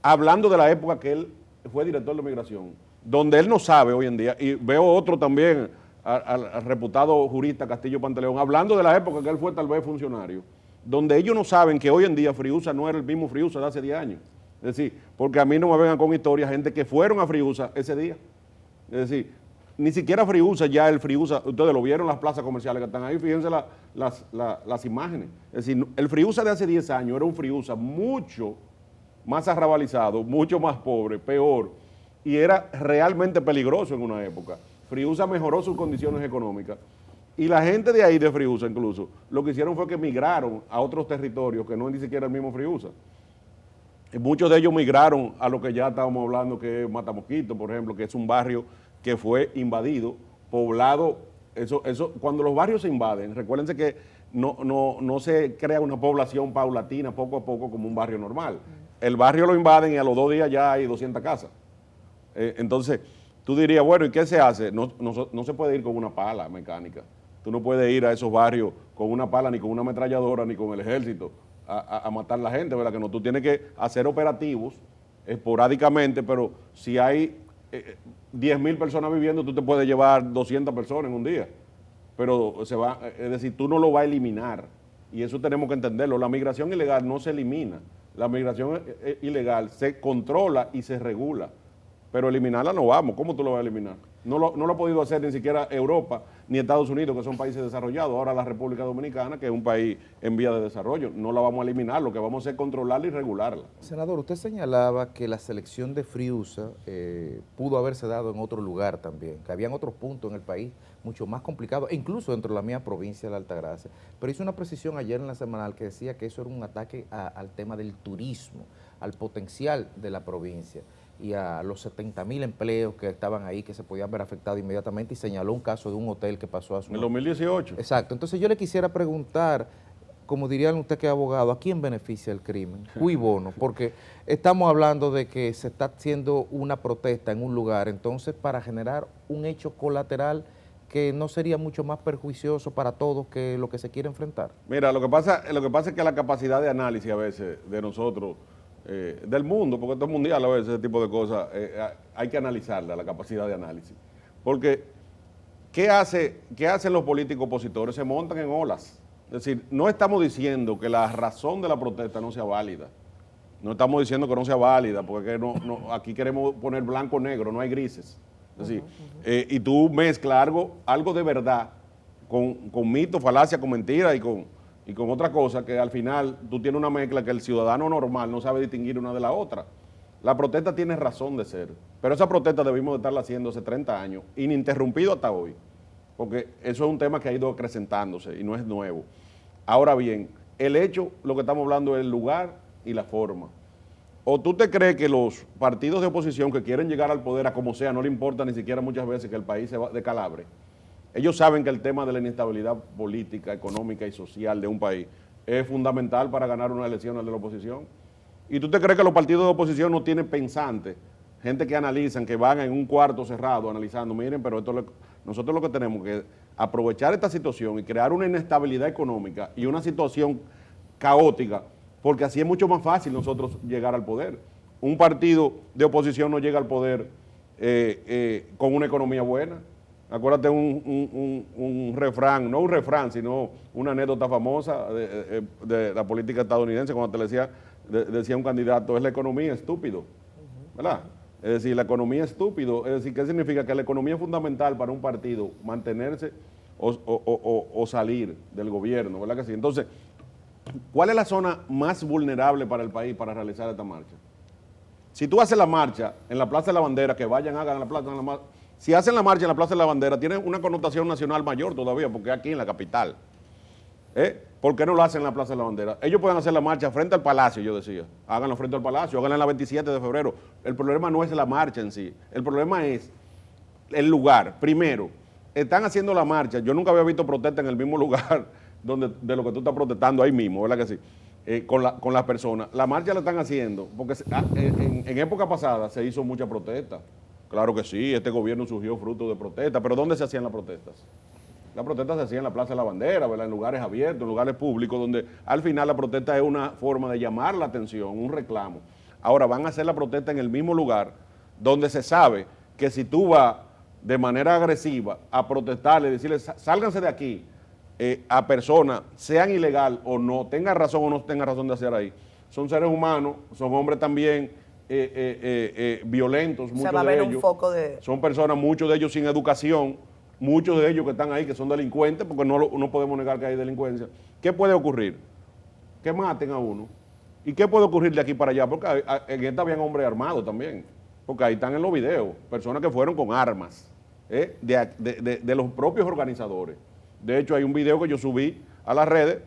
hablando de la época que él fue director de migración, donde él no sabe hoy en día, y veo otro también, al reputado jurista Castillo Pantaleón, hablando de la época que él fue tal vez funcionario, donde ellos no saben que hoy en día Friusa no era el mismo Friusa de hace 10 años. Es decir, porque a mí no me vengan con historias, gente que fueron a Friusa ese día. Es decir, ni siquiera Friusa, ya el Friusa, ustedes lo vieron, las plazas comerciales que están ahí, fíjense las imágenes. Es decir, el Friusa de hace 10 años era un Friusa mucho más arrabalizado, mucho más pobre, peor, y era realmente peligroso en una época. Friusa mejoró sus condiciones económicas, y la gente de ahí, de Friusa incluso, lo que hicieron fue que migraron a otros territorios que no es ni siquiera el mismo Friusa. Muchos de ellos migraron a lo que ya estábamos hablando, que es Matamosquito, por ejemplo, que es un barrio que fue invadido, poblado. Eso, cuando los barrios se invaden, recuérdense que no se crea una población paulatina poco a poco como un barrio normal. El barrio lo invaden y a los 2 días ya hay 200 casas. Entonces, tú dirías, bueno, ¿y qué se hace? No se puede ir con una pala mecánica. Tú no puedes ir a esos barrios con una pala, ni con una ametralladora, ni con el ejército a matar a la gente, ¿verdad? Que no, tú tienes que hacer operativos esporádicamente, pero si hay 10,000 personas viviendo, tú te puedes llevar 200 personas en un día. Pero es decir, tú no lo vas a eliminar. Y eso tenemos que entenderlo. La migración ilegal no se elimina. La migración ilegal se controla y se regula. Pero eliminarla no vamos. ¿Cómo tú lo vas a eliminar? No lo ha podido hacer ni siquiera Europa ni Estados Unidos, que son países desarrollados. Ahora la República Dominicana, que es un país en vía de desarrollo, no la vamos a eliminar. Lo que vamos a hacer es controlarla y regularla. Senador, usted señalaba que la selección de Friusa pudo haberse dado en otro lugar también, que habían otros puntos en el país mucho más complicados, e incluso dentro de la mía provincia de la Altagracia. Pero hizo una precisión ayer en la semanal que decía que eso era un ataque al tema del turismo, al potencial de la provincia y a los 70,000 empleos que estaban ahí que se podían ver afectados inmediatamente, y señaló un caso de un hotel que pasó a su... En el 2018. Exacto. Entonces yo le quisiera preguntar, como dirían usted que es abogado, ¿a quién beneficia el crimen? Cui bono, porque estamos hablando de que se está haciendo una protesta en un lugar, entonces para generar un hecho colateral que no sería mucho más perjuicioso para todos que lo que se quiere enfrentar. Mira, lo que pasa es que la capacidad de análisis a veces de nosotros, del mundo, porque esto es mundial a veces, ese tipo de cosas, hay que analizarla, la capacidad de análisis. Porque, ¿qué hacen los políticos opositores? Se montan en olas. Es decir, no estamos diciendo que la razón de la protesta no sea válida. No estamos diciendo que no sea válida, porque aquí queremos poner blanco o negro, no hay grises. Es decir, y tú mezclas algo de verdad con mito, falacia, con mentira y con otra cosa que al final tú tienes una mezcla que el ciudadano normal no sabe distinguir una de la otra. La protesta tiene razón de ser, pero esa protesta debimos de estarla haciendo hace 30 años, ininterrumpido hasta hoy, porque eso es un tema que ha ido acrecentándose y no es nuevo. Ahora bien, el hecho, lo que estamos hablando es el lugar y la forma. ¿O tú te crees que los partidos de oposición que quieren llegar al poder a como sea, no le importa ni siquiera muchas veces que el país se va de calabre? Ellos saben que el tema de la inestabilidad política, económica y social de un país es fundamental para ganar una elección de la oposición. ¿Y tú te crees que los partidos de oposición no tienen pensantes, gente que analizan, que van en un cuarto cerrado analizando, miren, pero nosotros lo que tenemos que aprovechar esta situación y crear una inestabilidad económica y una situación caótica, porque así es mucho más fácil nosotros llegar al poder. Un partido de oposición no llega al poder con una economía buena. Acuérdate un refrán, no un refrán, sino una anécdota famosa de la política estadounidense, cuando decía un candidato, es la economía estúpido, ¿verdad? Es decir, la economía estúpido, es decir, ¿qué significa? Que la economía es fundamental para un partido mantenerse o salir del gobierno, ¿verdad que sí? Entonces, ¿cuál es la zona más vulnerable para el país para realizar esta marcha? Si tú haces la marcha en la Plaza de la Bandera, que vayan, hagan la Plaza de la Bandera. Si hacen la marcha en la Plaza de la Bandera, tiene una connotación nacional mayor todavía, porque es aquí en la capital. ¿Por qué no lo hacen en la Plaza de la Bandera? Ellos pueden hacer la marcha frente al Palacio, yo decía. Háganlo frente al Palacio, háganla en la 27 de febrero. El problema no es la marcha en sí, el problema es el lugar. Primero, están haciendo la marcha, yo nunca había visto protesta en el mismo lugar de lo que tú estás protestando ahí mismo, ¿verdad que sí? Con las personas. La marcha la están haciendo, porque en época pasada se hizo mucha protesta. Claro que sí, este gobierno surgió fruto de protestas, pero ¿dónde se hacían las protestas? Las protestas se hacían en la Plaza de la Bandera, ¿verdad? En lugares abiertos, en lugares públicos, donde al final la protesta es una forma de llamar la atención, un reclamo. Ahora van a hacer la protesta en el mismo lugar donde se sabe que si tú vas de manera agresiva a protestarle, decirles, sálganse de aquí, a personas, sean ilegal o no, tengan razón o no tengan razón de hacer ahí, son seres humanos, son hombres también violentos, muchos va a haber de ellos, un foco de... son personas, muchos de ellos sin educación, muchos de ellos que están ahí, que son delincuentes, porque no podemos negar que hay delincuencia. ¿Qué puede ocurrir? Que maten a uno. ¿Y qué puede ocurrir de aquí para allá? Porque en esta habían hombres armados también, porque ahí están en los videos, personas que fueron con armas, de los propios organizadores. De hecho, hay un video que yo subí a las redes,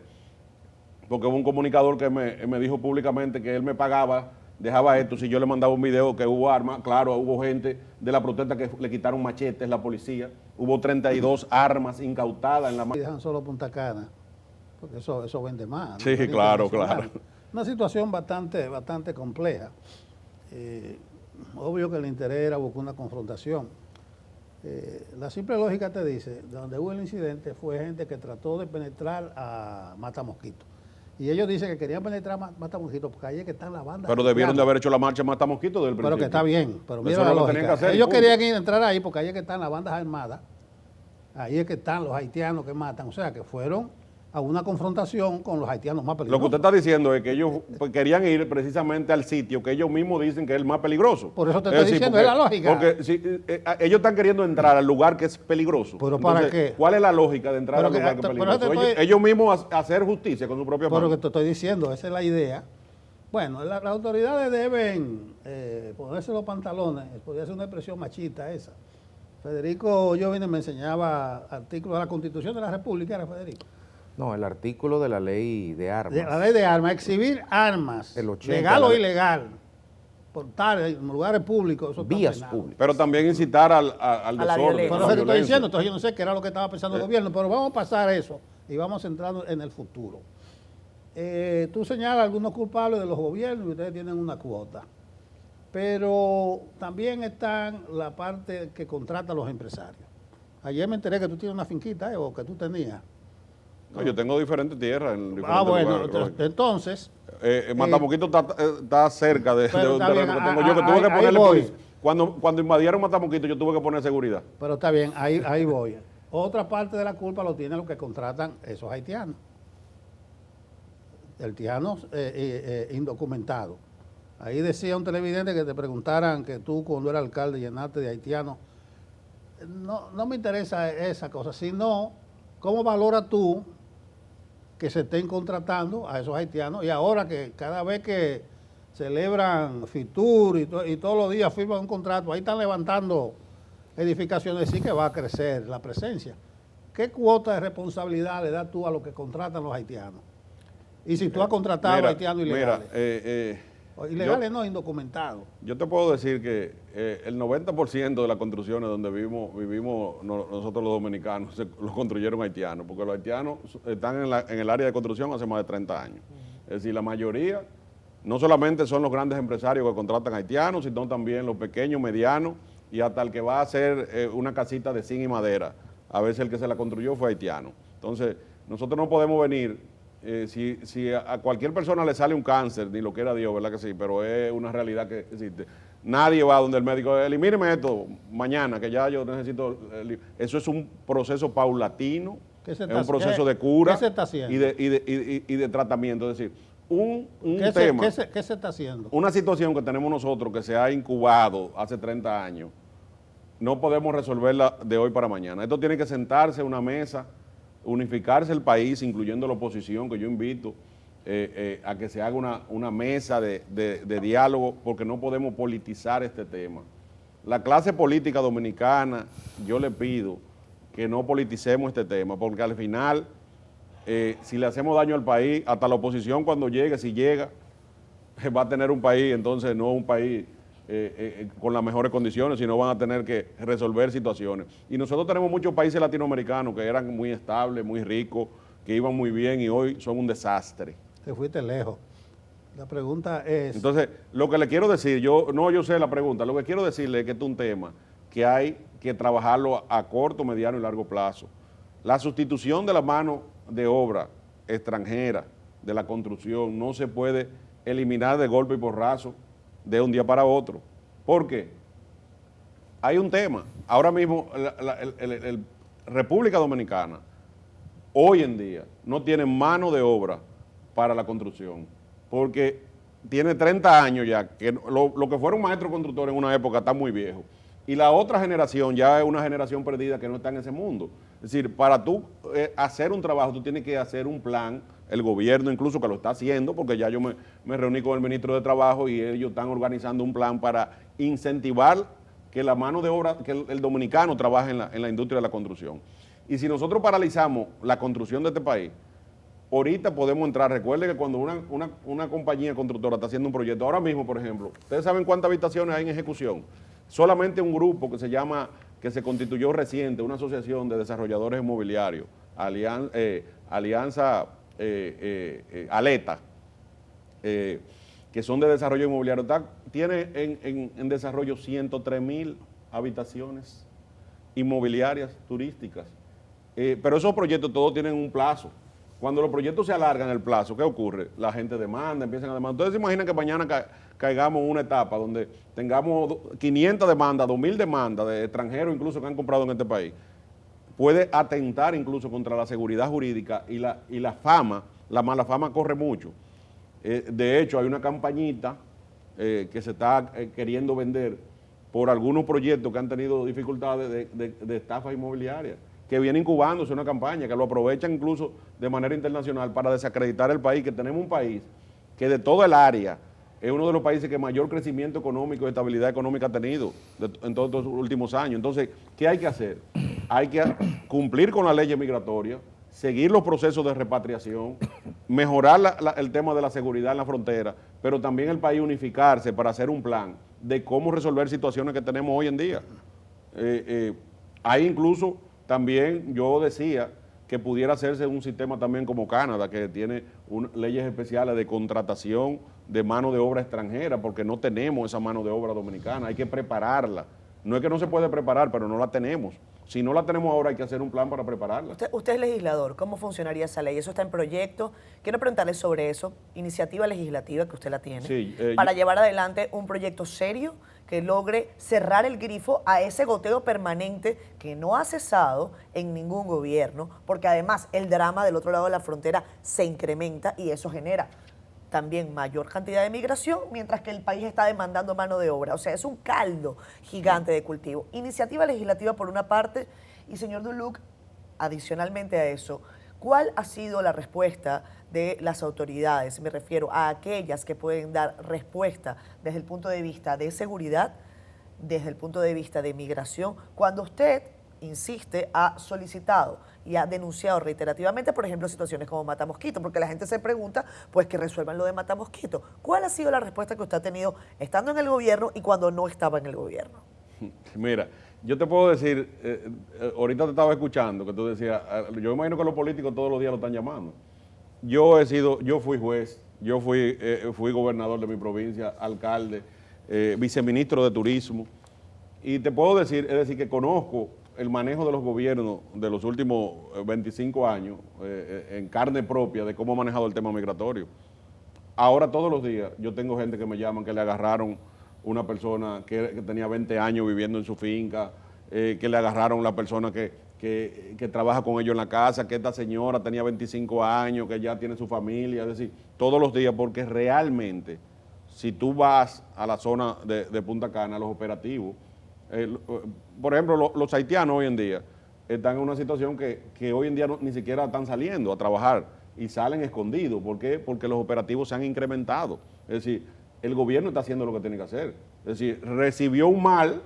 porque hubo un comunicador que me dijo públicamente que él me pagaba, dejaba esto, si yo le mandaba un video que hubo armas. Claro, hubo gente de la protesta que le quitaron machetes, la policía, hubo 32 armas incautadas en la Y dejan solo Punta Cana, porque eso vende más, ¿no? Sí, claro, claro. Una situación bastante compleja. Obvio que el interés era buscar una confrontación. La simple lógica te dice, donde hubo el incidente fue gente que trató de penetrar a Matamosquito. Y ellos dicen que querían penetrar Matamosquito porque ahí es que están las bandas. Pero debieron de haber hecho la marcha Matamosquito del principio. Pero que está bien, pero mira Eso la no lo lógica. tenían que hacer, Ellos punto. querían entrar ahí porque ahí es que están las bandas armadas, ahí es que están los haitianos que matan, o sea que fueron a una confrontación con los haitianos más Lo que peligrosos. usted está diciendo es que ellos querían ir precisamente al sitio que ellos mismos dicen que es el más peligroso. Por eso te estoy diciendo, es la lógica. Porque si, ellos están queriendo entrar al lugar que es peligroso. ¿Pero para qué? ¿Cuál es la lógica de entrar Pero al que- lugar que es pero peligroso? Ellos mismos hacer justicia con su propia Por lo mano. que te estoy diciendo, esa es la idea. Bueno, las autoridades deben ponerse los pantalones, podría ser una expresión machista esa. Federico Jovine me enseñaba artículos de la Constitución de la República, ¿era Federico? No, el artículo de la ley de armas. La ley de armas, exhibir armas, El 80, legal o la- ilegal, portar en lugares públicos, eso está Vías penado. públicas. Pero también incitar al la desorden. violencia. Por a eso la te estoy violencia. diciendo, entonces yo no sé qué era lo que estaba pensando el gobierno, pero vamos a pasar eso y vamos entrando en el futuro. Tú señalas algunos culpables de los gobiernos y ustedes tienen una cuota. Pero también están la parte que contrata a los empresarios. Ayer me enteré que tú tienes una finquita, o que tú tenías. No, yo tengo diferentes tierras en diferentes Bueno, lugares. entonces... Matamoquito está cerca de pero está lo bien, que tengo yo, que tuve que ahí ponerle voy. policía. Cuando invadieron Matamoquito, yo tuve que poner seguridad. Pero está bien, ahí voy. Otra parte de la culpa lo tienen los que contratan esos haitianos. Haitianos indocumentados. Ahí decía un televidente que te preguntaran que tú cuando eras alcalde llenaste de haitianos. No me interesa esa cosa, sino cómo valoras tú que se estén contratando a esos haitianos, y ahora que cada vez que celebran Fitur y todos los días firman un contrato, ahí están levantando edificaciones, sí que va a crecer la presencia. ¿Qué cuota de responsabilidad le das tú a los que contratan los haitianos? Y si tú has contratado haitianos ilegales. Ilegales no, indocumentados. Yo te puedo decir que el 90% de las construcciones donde vivimos nosotros los dominicanos, los construyeron haitianos, porque los haitianos están en el área de construcción hace más de 30 años. Es decir, la mayoría, no solamente son los grandes empresarios que contratan haitianos, sino también los pequeños, medianos, y hasta el que va a hacer una casita de zinc y madera. A veces el que se la construyó fue haitiano. Entonces, nosotros no podemos venir... si a cualquier persona le sale un cáncer, ni lo quiera Dios, ¿verdad que sí? Pero es una realidad que existe. Nadie va donde el médico, elimíneme esto mañana, que ya yo necesito... Eso es un proceso paulatino, es un proceso de cura y de tratamiento. Es decir, un tema... ¿Qué se está haciendo? Una situación que tenemos nosotros que se ha incubado hace 30 años, no podemos resolverla de hoy para mañana. Esto tiene que sentarse en una mesa, unificarse el país, incluyendo la oposición, que yo invito a que se haga una mesa de diálogo, porque no podemos politizar este tema. La clase política dominicana, yo le pido que no politicemos este tema, porque al final, si le hacemos daño al país, hasta la oposición cuando llegue, si llega, va a tener un país, entonces no un país con las mejores condiciones, sino van a tener que resolver situaciones. Y nosotros tenemos muchos países latinoamericanos que eran muy estables, muy ricos, que iban muy bien y hoy son un desastre. Te fuiste lejos. La pregunta es... Entonces, lo que le quiero decir, yo sé la pregunta, lo que quiero decirle es que este es un tema que hay que trabajarlo a corto, mediano y largo plazo. La sustitución de la mano de obra extranjera de la construcción no se puede eliminar de golpe y porrazo de un día para otro. ¿Por qué? Hay un tema. Ahora mismo, República Dominicana, hoy en día, no tiene mano de obra para la construcción, porque tiene 30 años ya, que lo que fueron maestros constructores en una época está muy viejo. Y la otra generación ya es una generación perdida que no está en ese mundo. Es decir, para tú hacer un trabajo, tú tienes que hacer un plan, el gobierno incluso que lo está haciendo, porque ya yo me reuní con el ministro de Trabajo y ellos están organizando un plan para incentivar que la mano de obra, que el dominicano trabaje en la industria de la construcción. Y si nosotros paralizamos la construcción de este país, ahorita podemos entrar. Recuerde que cuando una compañía constructora está haciendo un proyecto, ahora mismo, por ejemplo, ¿ustedes saben cuántas habitaciones hay en ejecución? Solamente un grupo que se constituyó reciente, una asociación de desarrolladores inmobiliarios, Alianza Aleta, que son de desarrollo inmobiliario, tiene en desarrollo 103,000 habitaciones inmobiliarias turísticas. Pero esos proyectos todos tienen un plazo. Cuando los proyectos se alargan el plazo, ¿qué ocurre? La gente demanda, empiezan a demandar. Entonces se imaginan que mañana caigamos en una etapa donde tengamos 500 demandas, 2,000 demandas de extranjeros incluso que han comprado en este país. Puede atentar incluso contra la seguridad jurídica y la fama. La mala fama corre mucho. De hecho, hay una campañita que se está queriendo vender por algunos proyectos que han tenido dificultades de estafas inmobiliarias, que viene incubándose una campaña, que lo aprovechan incluso de manera internacional para desacreditar el país, que tenemos un país que de toda el área es uno de los países que mayor crecimiento económico y estabilidad económica ha tenido en todos los últimos años. Entonces, ¿qué hay que hacer? Hay que cumplir con la ley migratoria, seguir los procesos de repatriación, mejorar el tema de la seguridad en la frontera, pero también el país unificarse para hacer un plan de cómo resolver situaciones que tenemos hoy en día. Hay incluso... También yo decía que pudiera hacerse un sistema también como Canadá, que tiene leyes especiales de contratación de mano de obra extranjera, porque no tenemos esa mano de obra dominicana, hay que prepararla. No es que no se puede preparar, pero no la tenemos. Si no la tenemos ahora, hay que hacer un plan para prepararla. Usted es legislador, ¿cómo funcionaría esa ley? ¿Eso está en proyecto? Quiero preguntarle sobre eso, iniciativa legislativa que usted la tiene, Sí, para llevar adelante un proyecto serio que logre cerrar el grifo a ese goteo permanente que no ha cesado en ningún gobierno, porque además el drama del otro lado de la frontera se incrementa y eso genera también mayor cantidad de migración, mientras que el país está demandando mano de obra. O sea, es un caldo gigante de cultivo. Iniciativa legislativa por una parte, y señor Duluc, adicionalmente a eso, ¿cuál ha sido la respuesta de las autoridades? Me refiero a aquellas que pueden dar respuesta desde el punto de vista de seguridad, desde el punto de vista de migración, cuando usted insiste, ha solicitado y ha denunciado reiterativamente, por ejemplo, situaciones como Matamosquito, porque la gente se pregunta, pues que resuelvan lo de Matamosquito. ¿Cuál ha sido la respuesta que usted ha tenido estando en el gobierno y cuando no estaba en el gobierno? Mira, yo te puedo decir, ahorita te estaba escuchando, que tú decías, yo imagino que los políticos todos los días lo están llamando. Yo fui juez, fui gobernador de mi provincia, alcalde, viceministro de turismo, y te puedo decir, es decir, que conozco el manejo de los gobiernos de los últimos 25 años en carne propia de cómo ha manejado el tema migratorio. Ahora todos los días yo tengo gente que me llaman que le agarraron una persona que tenía 20 años viviendo en su finca, que le agarraron la persona que trabaja con ellos en la casa, que esta señora tenía 25 años, que ya tiene su familia, es decir, todos los días, porque realmente si tú vas a la zona de Punta Cana, los operativos, por ejemplo, los haitianos hoy en día están en una situación que hoy en día ni siquiera están saliendo a trabajar y salen escondidos. ¿Por qué? Porque los operativos se han incrementado. Es decir, el gobierno está haciendo lo que tiene que hacer. Es decir, recibió un mal,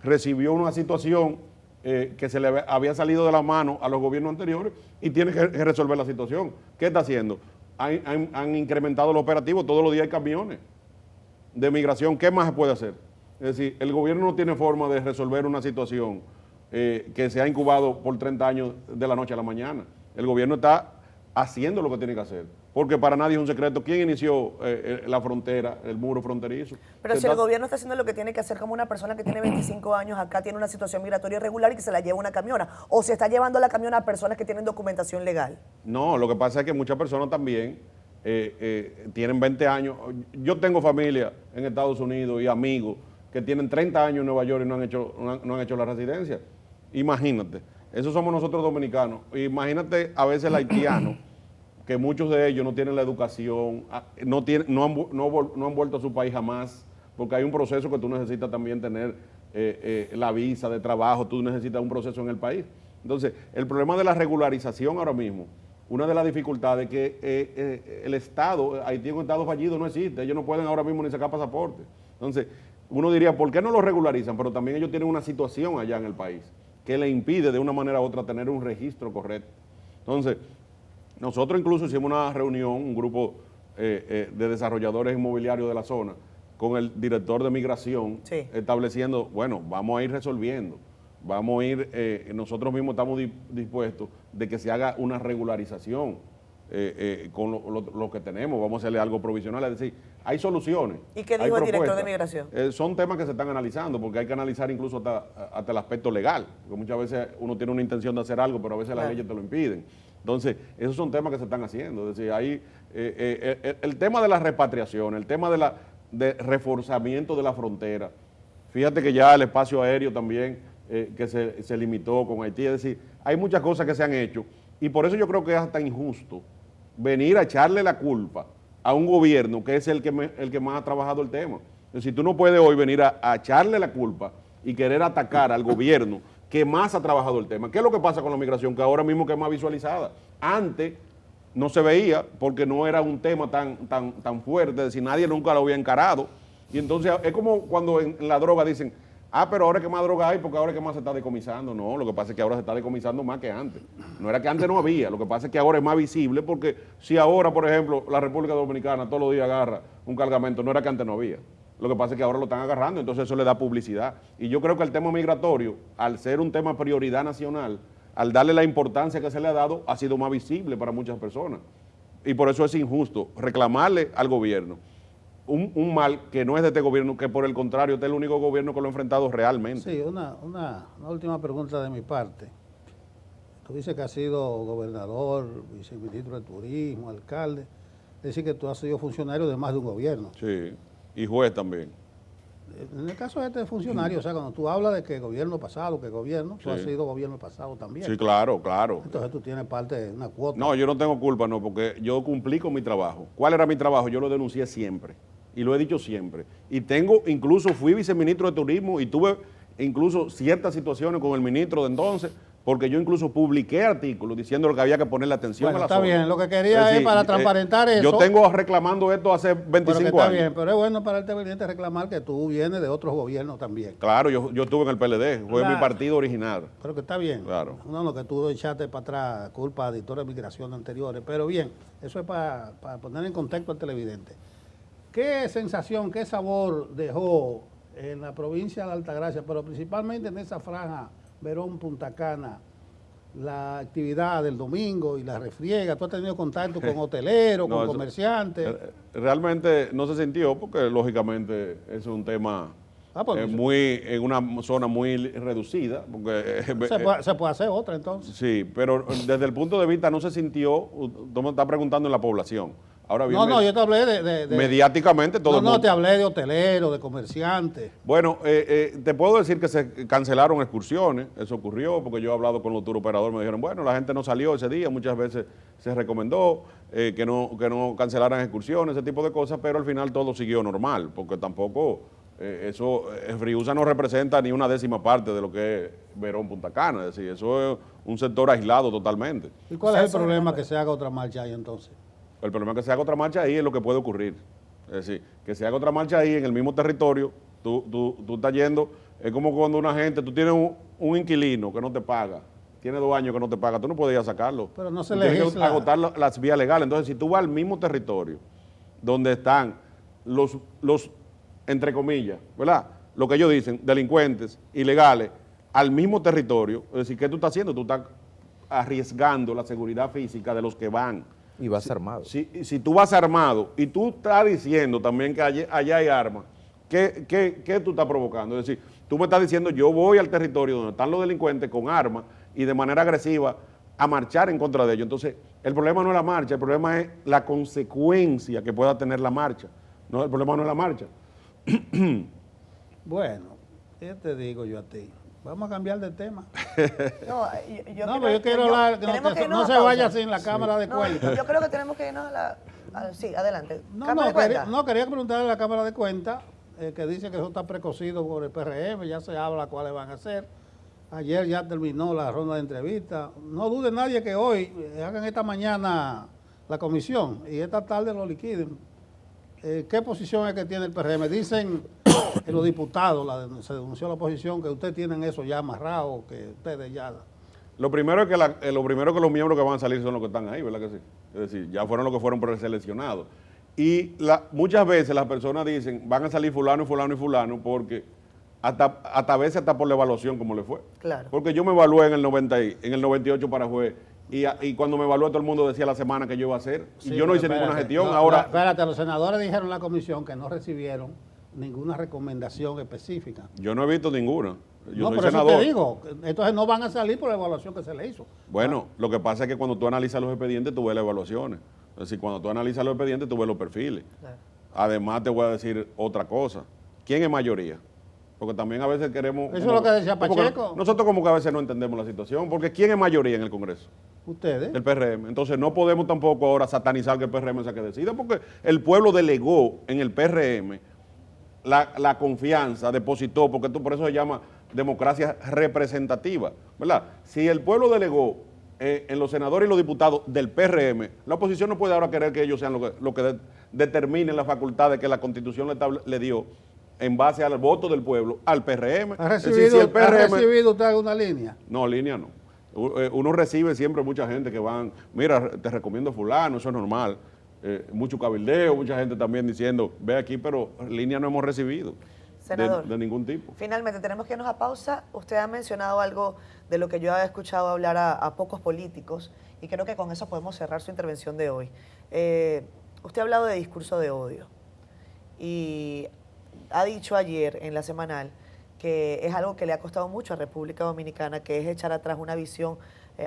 recibió una situación que se le había salido de la mano a los gobiernos anteriores y tiene que resolver la situación. ¿Qué está haciendo? Han incrementado los operativos, todos los días hay camiones de migración. ¿Qué más se puede hacer? Es decir, el gobierno no tiene forma de resolver una situación que se ha incubado por 30 años de la noche a la mañana. El gobierno está haciendo lo que tiene que hacer, porque para nadie es un secreto quién inició la frontera, el muro fronterizo. Pero si el gobierno está haciendo lo que tiene que hacer, como una persona que tiene 25 años acá tiene una situación migratoria irregular y que se la lleva una camiona, o se está llevando la camiona a personas que tienen documentación legal. No, lo que pasa es que muchas personas también tienen 20 años. Yo tengo familia en Estados Unidos y amigos que tienen 30 años en Nueva York y no han hecho la residencia. Imagínate, esos somos nosotros dominicanos. Imagínate a veces el haitiano, que muchos de ellos no tienen la educación, no han vuelto a su país jamás, porque hay un proceso que tú necesitas también tener la visa de trabajo, tú necesitas un proceso en el país. Entonces, el problema de la regularización ahora mismo, una de las dificultades es que el Estado, Haití es un Estado fallido, no existe, ellos no pueden ahora mismo ni sacar pasaporte. Entonces, uno diría, ¿por qué no lo regularizan? Pero también ellos tienen una situación allá en el país que le impide de una manera u otra tener un registro correcto. Entonces, nosotros incluso hicimos una reunión, un grupo de desarrolladores inmobiliarios de la zona, con el director de migración, sí, estableciendo, bueno, vamos a ir resolviendo, vamos a ir, nosotros mismos estamos dispuestos de que se haga una regularización con lo que tenemos, vamos a hacerle algo provisional, es decir, hay soluciones. ¿Y qué dijo el director de migración? Son temas que se están analizando, porque hay que analizar incluso hasta el aspecto legal, porque muchas veces uno tiene una intención de hacer algo, pero a veces las leyes te lo impiden. Entonces, esos son temas que se están haciendo, es decir, hay el tema de la repatriación, el tema de reforzamiento de la frontera. Fíjate que ya el espacio aéreo también que se limitó con Haití, es decir, hay muchas cosas que se han hecho y por eso yo creo que es hasta injusto venir a echarle la culpa a un gobierno que es el que más ha trabajado el tema. Es decir, tú no puedes hoy venir a echarle la culpa y querer atacar al gobierno que más ha trabajado el tema. ¿Qué es lo que pasa con la migración? Que ahora mismo que es más visualizada. Antes no se veía porque no era un tema tan fuerte, es decir, nadie nunca lo había encarado. Y entonces es como cuando en la droga dicen, pero ahora es que más droga hay porque ahora es que más se está decomisando. No, lo que pasa es que ahora se está decomisando más que antes. No era que antes no había, lo que pasa es que ahora es más visible porque si ahora, por ejemplo, la República Dominicana todos los días agarra un cargamento, no era que antes no había. Lo que pasa es que ahora lo están agarrando, entonces eso le da publicidad. Y yo creo que el tema migratorio, al ser un tema prioridad nacional, al darle la importancia que se le ha dado, ha sido más visible para muchas personas. Y por eso es injusto reclamarle al gobierno un mal que no es de este gobierno, que por el contrario, este es el único gobierno que lo ha enfrentado realmente. Sí, una última pregunta de mi parte. Tú dices que has sido gobernador, viceministro de turismo, alcalde. Es decir, que tú has sido funcionario de más de un gobierno. Sí, y juez también. En el caso de este funcionario, o sea, cuando tú hablas de que gobierno pasado, que gobierno, tú has sido gobierno pasado también. Sí, claro, claro. Entonces tú tienes parte, una cuota. No, yo no tengo culpa, no, porque yo cumplí con mi trabajo. ¿Cuál era mi trabajo? Yo lo denuncié siempre, y lo he dicho siempre. Y incluso fui viceministro de turismo y tuve incluso ciertas situaciones con el ministro de entonces, porque yo incluso publiqué artículos diciendo que había que ponerle atención Bueno, a la está zona. bien, lo que quería es para transparentar eso. Yo tengo reclamando esto hace 25 pero que está años. bien, pero es bueno para el televidente reclamar que tú vienes de otros gobiernos también. Claro, yo estuve en el PLD, fue mi partido original. Pero que está bien. Claro. No, que tú echaste para atrás culpa a editores de migración anteriores. Pero bien, eso es para poner en contexto al televidente. ¿Qué sensación, qué sabor dejó en la provincia de Altagracia, pero principalmente en esa franja Verón, Punta Cana, la actividad del domingo y la refriega? ¿Tú has tenido contacto con hoteleros, No, con eso- comerciantes? Realmente no se sintió porque lógicamente es un tema Pues, en una zona muy reducida. Porque, se puede hacer otra entonces. sí, pero desde el punto de vista no se sintió, tú me estás preguntando en la población. Ahora bien, No, yo te hablé de mediáticamente todo el mundo. te hablé de hoteleros, de comerciantes. Bueno, te puedo decir que se cancelaron excursiones, eso ocurrió, porque yo he hablado con los tour operadores, me dijeron, bueno, la gente no salió ese día, muchas veces se recomendó que no cancelaran excursiones, ese tipo de cosas, pero al final todo siguió normal, porque tampoco Friusa no representa ni una décima parte de lo que es Verón Punta Cana, es decir, eso es un sector aislado totalmente. ¿Y cuál es el problema que se haga otra marcha ahí entonces? El problema es que se haga otra marcha ahí es lo que puede ocurrir. Es decir, que se haga otra marcha ahí en el mismo territorio, tú estás yendo, es como cuando una gente, tú tienes un inquilino que no te paga, tiene 2 años que no te paga, tú no puedes ir a sacarlo. Pero no se Tú tienes que legisla. agotar las vías legales. Entonces, si tú vas al mismo territorio donde están los entre comillas, ¿verdad? Lo que ellos dicen, delincuentes, ilegales, al mismo territorio, es decir, ¿qué tú estás haciendo? Tú estás arriesgando la seguridad física de los que van. Y vas armado. Si tú vas armado y tú estás diciendo también que allá hay armas, ¿qué tú estás provocando? Es decir, tú me estás diciendo, yo voy al territorio donde están los delincuentes con armas y de manera agresiva a marchar en contra de ellos. Entonces, el problema no es la marcha, el problema es la consecuencia que pueda tener la marcha. No, el problema no es la marcha. Bueno, ¿qué te digo yo a ti? Vamos a cambiar de tema. No, Pero yo quiero hablar, tenemos que no irnos se a pausa. vaya sin la cámara de No, cuenta. yo creo que tenemos que irnos sí, adelante. Cámara de Quería, cuenta. quería preguntarle a la Cámara de Cuentas, que dice que eso está precocido por el PRM, ya se habla cuáles van a ser. Ayer ya terminó la ronda de entrevistas. No dude nadie que hoy hagan esta mañana la comisión y esta tarde lo liquiden. ¿Qué posición es que tiene el PRM? Dicen los diputados, se denunció la oposición, que ustedes tienen eso ya amarrado, que ustedes ya... Lo primero es que los miembros que van a salir son los que están ahí, ¿verdad que sí? Es decir, ya fueron los que fueron preseleccionados. Y muchas veces las personas dicen, van a salir fulano y fulano y fulano, porque hasta a veces hasta por la evaluación como le fue. Claro. Porque yo me evalué en el 98 para juez, y cuando me evalué todo el mundo decía la semana que yo iba a hacer, y yo no hice ninguna gestión. Ahora, Espérate, los senadores dijeron en la comisión que no recibieron ninguna recomendación específica. yo no he visto ninguna. Yo No, soy por eso senador. te digo, entonces no van a salir por la evaluación que se le hizo. Bueno, lo que pasa es que cuando tú analizas los expedientes, tú ves las evaluaciones. Es decir, cuando tú analizas los expedientes, tú ves los perfiles. Claro. Además, te voy a decir otra cosa. ¿Quién es mayoría? Porque también a veces queremos... Eso es lo que decía Pacheco. Nosotros como que a veces no entendemos la situación, porque ¿quién es mayoría en el Congreso? Ustedes. El PRM. Entonces no podemos tampoco ahora satanizar que el PRM sea que decida, porque el pueblo delegó en el PRM la confianza, depositó, porque por eso se llama democracia representativa, ¿verdad? Si el pueblo delegó en los senadores y los diputados del PRM, la oposición no puede ahora querer que ellos sean lo que determinen las facultades que la Constitución le dio en base al voto del pueblo al PRM. ¿Ha Es decir, si el PRM recibido usted alguna línea? no, línea no. Uno recibe siempre mucha gente que van, mira, te recomiendo fulano, eso es normal. Mucho cabildeo, mucha gente también diciendo, ve aquí, pero línea no hemos recibido. Senador, de ningún tipo. finalmente tenemos que irnos a pausa. Usted ha mencionado algo de lo que yo he escuchado hablar a pocos políticos y creo que con eso podemos cerrar su intervención de hoy. Usted ha hablado de discurso de odio y ha dicho ayer en la semanal que es algo que le ha costado mucho a República Dominicana, que es echar atrás una visión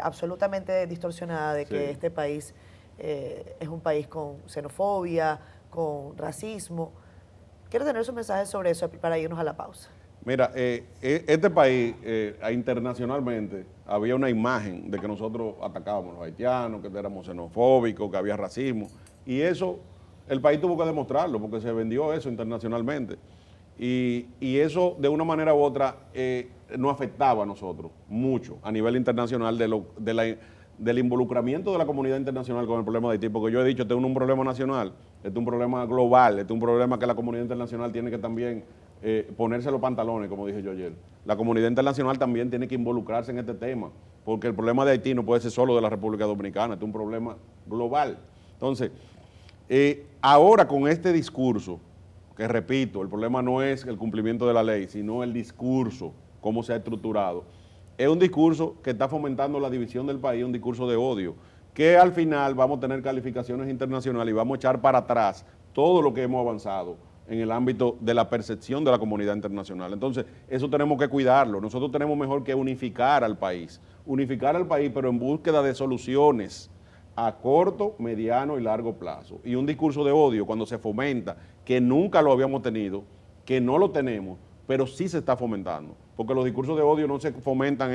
absolutamente distorsionada de que este país es un país con xenofobia, con racismo. Quiero tener su mensaje sobre eso para irnos a la pausa. Mira, este país internacionalmente había una imagen de que nosotros atacábamos a los haitianos, que éramos xenofóbicos, que había racismo, y eso el país tuvo que demostrarlo porque se vendió eso internacionalmente. Y eso de una manera u otra nos afectaba a nosotros mucho a nivel internacional del involucramiento de la comunidad internacional con el problema de Haití, porque yo he dicho, este es un problema nacional, este es un problema global, este es un problema que la comunidad internacional tiene que también ponerse los pantalones, como dije yo ayer. La comunidad internacional también tiene que involucrarse en este tema, porque el problema de Haití no puede ser solo de la República Dominicana, este es un problema global. Entonces, ahora con este discurso, que repito, el problema no es el cumplimiento de la ley, sino el discurso, cómo se ha estructurado. Es un discurso que está fomentando la división del país, un discurso de odio, que al final vamos a tener calificaciones internacionales y vamos a echar para atrás todo lo que hemos avanzado en el ámbito de la percepción de la comunidad internacional. Entonces, eso tenemos que cuidarlo. Nosotros tenemos mejor que unificar al país, pero en búsqueda de soluciones a corto, mediano y largo plazo. Y un discurso de odio cuando se fomenta, que nunca lo habíamos tenido, que no lo tenemos, pero sí se está fomentando. Porque los discursos de odio no se fomentan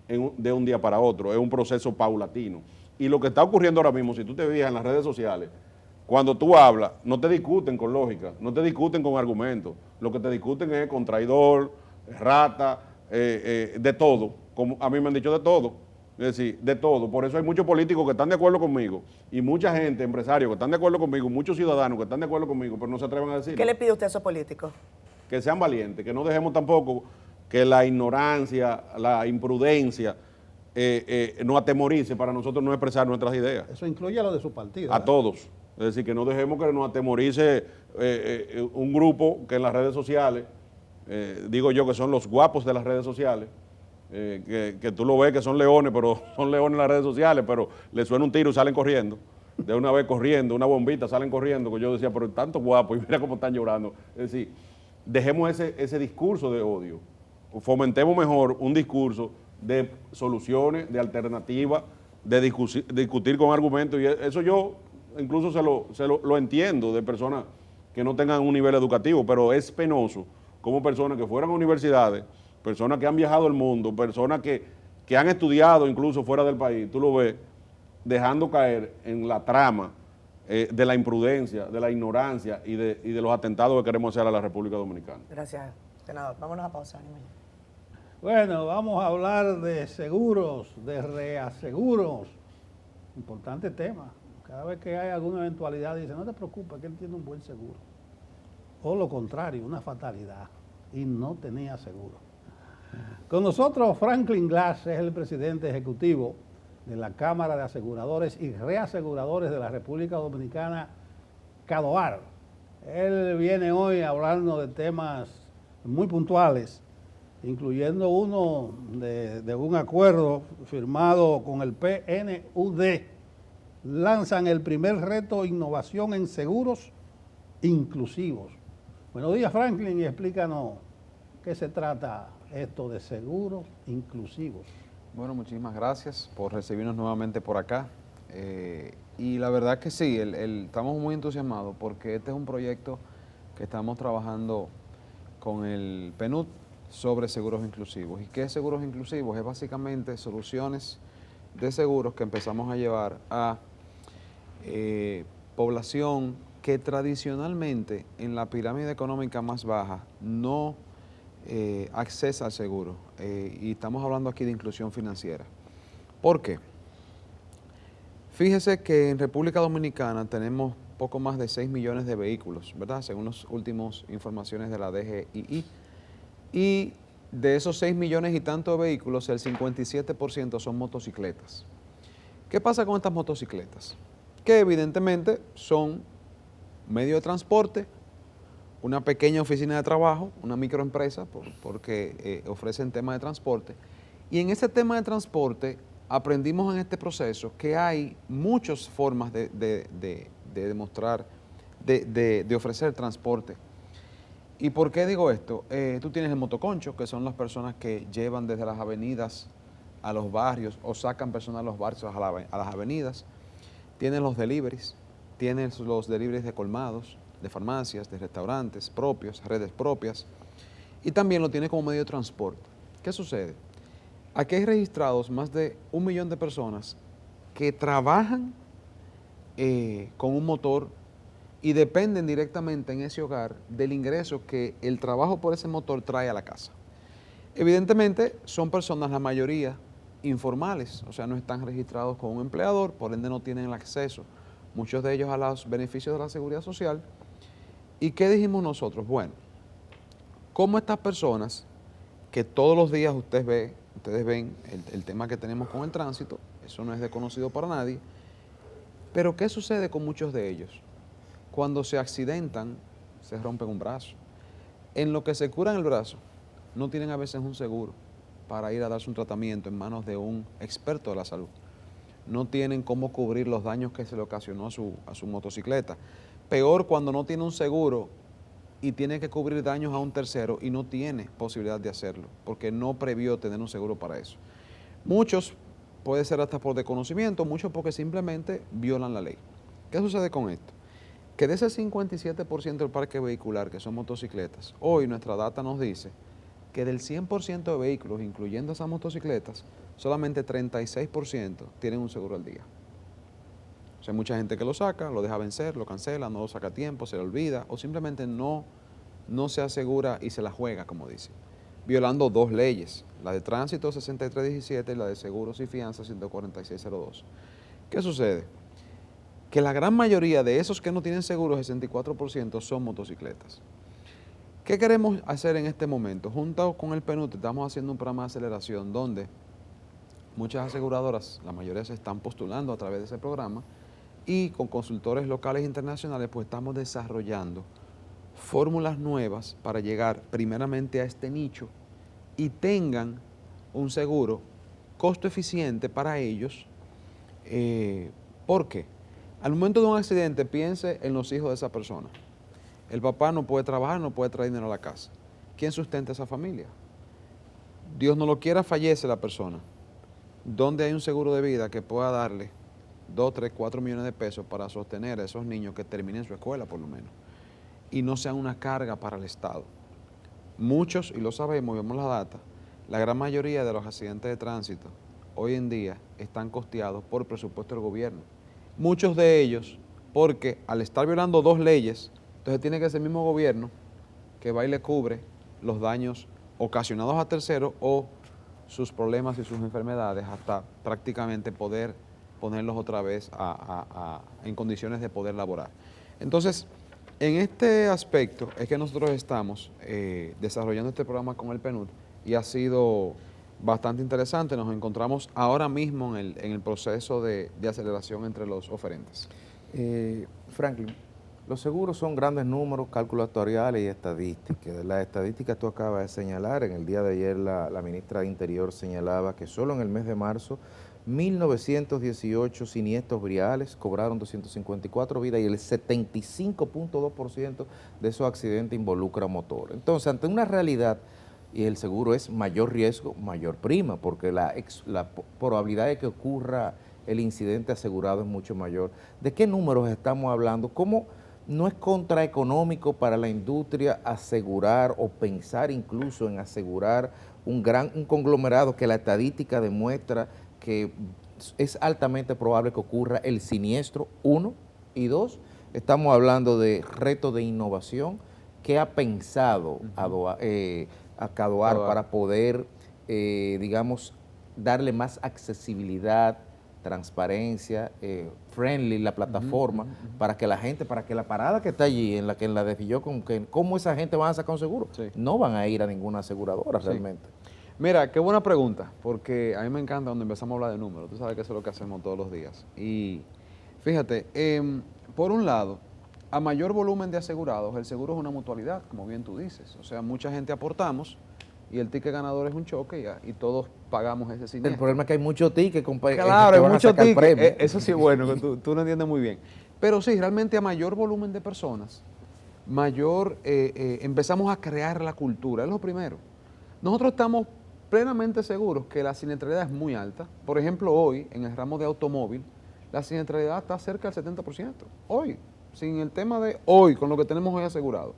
de un día para otro, es un proceso paulatino. Y lo que está ocurriendo ahora mismo, si tú te fijas en las redes sociales, cuando tú hablas, no te discuten con lógica, no te discuten con argumentos, lo que te discuten es con traidor, rata, de todo, como a mí me han dicho de todo. Es decir, de todo. Por eso hay muchos políticos que están de acuerdo conmigo y mucha gente, empresarios que están de acuerdo conmigo, muchos ciudadanos que están de acuerdo conmigo, pero no se atreven a decirlo. ¿Qué le pide usted a esos políticos? Que sean valientes, que no dejemos tampoco que la ignorancia, la imprudencia nos atemorice para nosotros no expresar nuestras ideas. Eso incluye a lo de su partido. A todos. Es decir, que no dejemos que nos atemorice un grupo que en las redes sociales, digo yo que son los guapos de las redes sociales, que tú lo ves que son leones, pero son leones en las redes sociales, pero les suena un tiro y salen corriendo. De una vez corriendo, una bombita, salen corriendo, que yo decía, pero tanto guapo y mira cómo están llorando. Es decir, dejemos ese discurso de odio, fomentemos mejor un discurso de soluciones, de alternativas, de discutir con argumentos, y eso yo incluso lo entiendo de personas que no tengan un nivel educativo, pero es penoso como personas que fueran a universidades, personas que han viajado el mundo, personas que han estudiado incluso fuera del país, tú lo ves, dejando caer en la trama de la imprudencia, de la ignorancia y de los atentados que queremos hacer a la República Dominicana. Gracias, senador. Vámonos a pausar. Bueno, vamos a hablar de seguros, de reaseguros. Importante tema. Cada vez que hay alguna eventualidad, dice, no te preocupes, que él tiene un buen seguro. O lo contrario, una fatalidad. Y no tenía seguro. Con nosotros Franklin Glass es el presidente ejecutivo de la Cámara de Aseguradores y Reaseguradores de la República Dominicana, CADOAR. Él viene hoy a hablarnos de temas muy puntuales, incluyendo uno de un acuerdo firmado con el PNUD. Lanzan el primer reto Innovación en Seguros Inclusivos. Buenos días, Franklin, y explícanos qué se trata esto de seguros inclusivos. Bueno, muchísimas gracias por recibirnos nuevamente por acá. Y la verdad que sí, estamos muy entusiasmados porque este es un proyecto que estamos trabajando con el PNUD sobre seguros inclusivos. ¿Y qué es seguros inclusivos? Es básicamente soluciones de seguros que empezamos a llevar a población que tradicionalmente en la pirámide económica más baja no accesa al seguro. Y estamos hablando aquí de inclusión financiera. ¿Por qué? Fíjese que en República Dominicana tenemos poco más de 6 millones de vehículos, ¿verdad? Según las últimas informaciones de la DGII. Y de esos 6 millones y tanto de vehículos, el 57% son motocicletas. ¿Qué pasa con estas motocicletas? Que evidentemente son medio de transporte una pequeña oficina de trabajo, una microempresa, porque ofrecen temas de transporte. Y en ese tema de transporte aprendimos en este proceso que hay muchas formas de demostrar, de ofrecer transporte. ¿Y por qué digo esto? Tú tienes el motoconcho, que son las personas que llevan desde las avenidas a los barrios o sacan personas de los barrios a las avenidas. Tienes los deliveries, tienes los deliveries de colmados, de farmacias, de restaurantes propios, redes propias, y también lo tiene como medio de transporte. ¿Qué sucede? Aquí hay registrados más de 1 millón de personas que trabajan con un motor y dependen directamente en ese hogar del ingreso que el trabajo por ese motor trae a la casa. Evidentemente son personas, la mayoría, informales, o sea, no están registrados con un empleador, por ende no tienen el acceso, muchos de ellos, a los beneficios de la seguridad social. ¿Y qué dijimos nosotros? Bueno, ¿cómo estas personas que todos los días ustedes ven el tema que tenemos con el tránsito, eso no es desconocido para nadie, pero ¿qué sucede con muchos de ellos? Cuando se accidentan, se rompen un brazo. En lo que se curan el brazo, no tienen a veces un seguro para ir a darse un tratamiento en manos de un experto de la salud. No tienen cómo cubrir los daños que se le ocasionó a su motocicleta. Peor cuando no tiene un seguro y tiene que cubrir daños a un tercero y no tiene posibilidad de hacerlo, porque no previó tener un seguro para eso. Muchos, puede ser hasta por desconocimiento, muchos porque simplemente violan la ley. ¿Qué sucede con esto? Que de ese 57% del parque vehicular, que son motocicletas, hoy nuestra data nos dice que del 100% de vehículos, incluyendo esas motocicletas, solamente 36% tienen un seguro al día. O sea, hay mucha gente que lo saca, lo deja vencer, lo cancela, no lo saca a tiempo, se le olvida, o simplemente no se asegura y se la juega, como dicen, violando 2 leyes, la de tránsito 6317 y la de seguros y fianzas 14602. ¿Qué sucede? Que la gran mayoría de esos que no tienen seguro, 64%, son motocicletas. ¿Qué queremos hacer en este momento? Junto con el PNUD estamos haciendo un programa de aceleración donde muchas aseguradoras, la mayoría se están postulando a través de ese programa, y con consultores locales e internacionales pues estamos desarrollando fórmulas nuevas para llegar primeramente a este nicho y tengan un seguro costo eficiente para ellos. ¿Por qué? Al momento de un accidente, piense en los hijos de esa persona. El papá no puede trabajar, no puede traer dinero a la casa. ¿Quién sustenta a esa familia? Dios no lo quiera, fallece la persona. ¿Dónde hay un seguro de vida que pueda darle 2, 3, 4 millones de pesos para sostener a esos niños que terminen su escuela por lo menos? Y no sean una carga para el Estado. Muchos, y lo sabemos, vemos la data, la gran mayoría de los accidentes de tránsito hoy en día están costeados por presupuesto del gobierno. Muchos de ellos, porque al estar violando 2 leyes, entonces tiene que ser el mismo gobierno que va y le cubre los daños ocasionados a terceros o sus problemas y sus enfermedades hasta prácticamente poder ponerlos otra vez en condiciones de poder laborar. Entonces, en este aspecto es que nosotros estamos desarrollando este programa con el PNUD y ha sido bastante interesante. Nos encontramos ahora mismo en el proceso de aceleración entre los oferentes. Franklin, los seguros son grandes números, cálculos actuariales y estadísticas. Las estadísticas tú acabas de señalar, en el día de ayer la ministra de Interior señalaba que solo en el mes de marzo 1.918 siniestros viales cobraron 254 vidas y el 75.2% de esos accidentes involucra motor. Entonces, ante una realidad, y el seguro es mayor riesgo, mayor prima, porque la probabilidad de que ocurra el incidente asegurado es mucho mayor. ¿De qué números estamos hablando? ¿Cómo no es contraeconómico para la industria asegurar o pensar incluso en asegurar un conglomerado que la estadística demuestra que es altamente probable que ocurra el siniestro, 1, y 2, estamos hablando de retos de innovación que ha pensado Cadoar para poder, digamos, darle más accesibilidad, transparencia, friendly la plataforma, para que la gente, para que la parada que está allí, en la de Filló, ¿cómo esa gente va a sacar un seguro? Sí. No van a ir a ninguna aseguradora realmente. Mira, qué buena pregunta, porque a mí me encanta cuando empezamos a hablar de números. Tú sabes que eso es lo que hacemos todos los días. Y fíjate, por un lado, a mayor volumen de asegurados, el seguro es una mutualidad, como bien tú dices. O sea, mucha gente aportamos y el ticket ganador es un choque y todos pagamos ese siniestro. El problema es que hay muchos tickets, Claro, hay muchos tickets. premios. Eso sí es bueno, que tú lo entiendes muy bien. Pero sí, realmente a mayor volumen de personas, empezamos a crear la cultura, es lo primero. Nosotros estamos plenamente seguros que la siniestralidad es muy alta. Por ejemplo, hoy, en el ramo de automóvil, la siniestralidad está cerca del 70%. Hoy, sin el tema de hoy, con lo que tenemos hoy asegurado.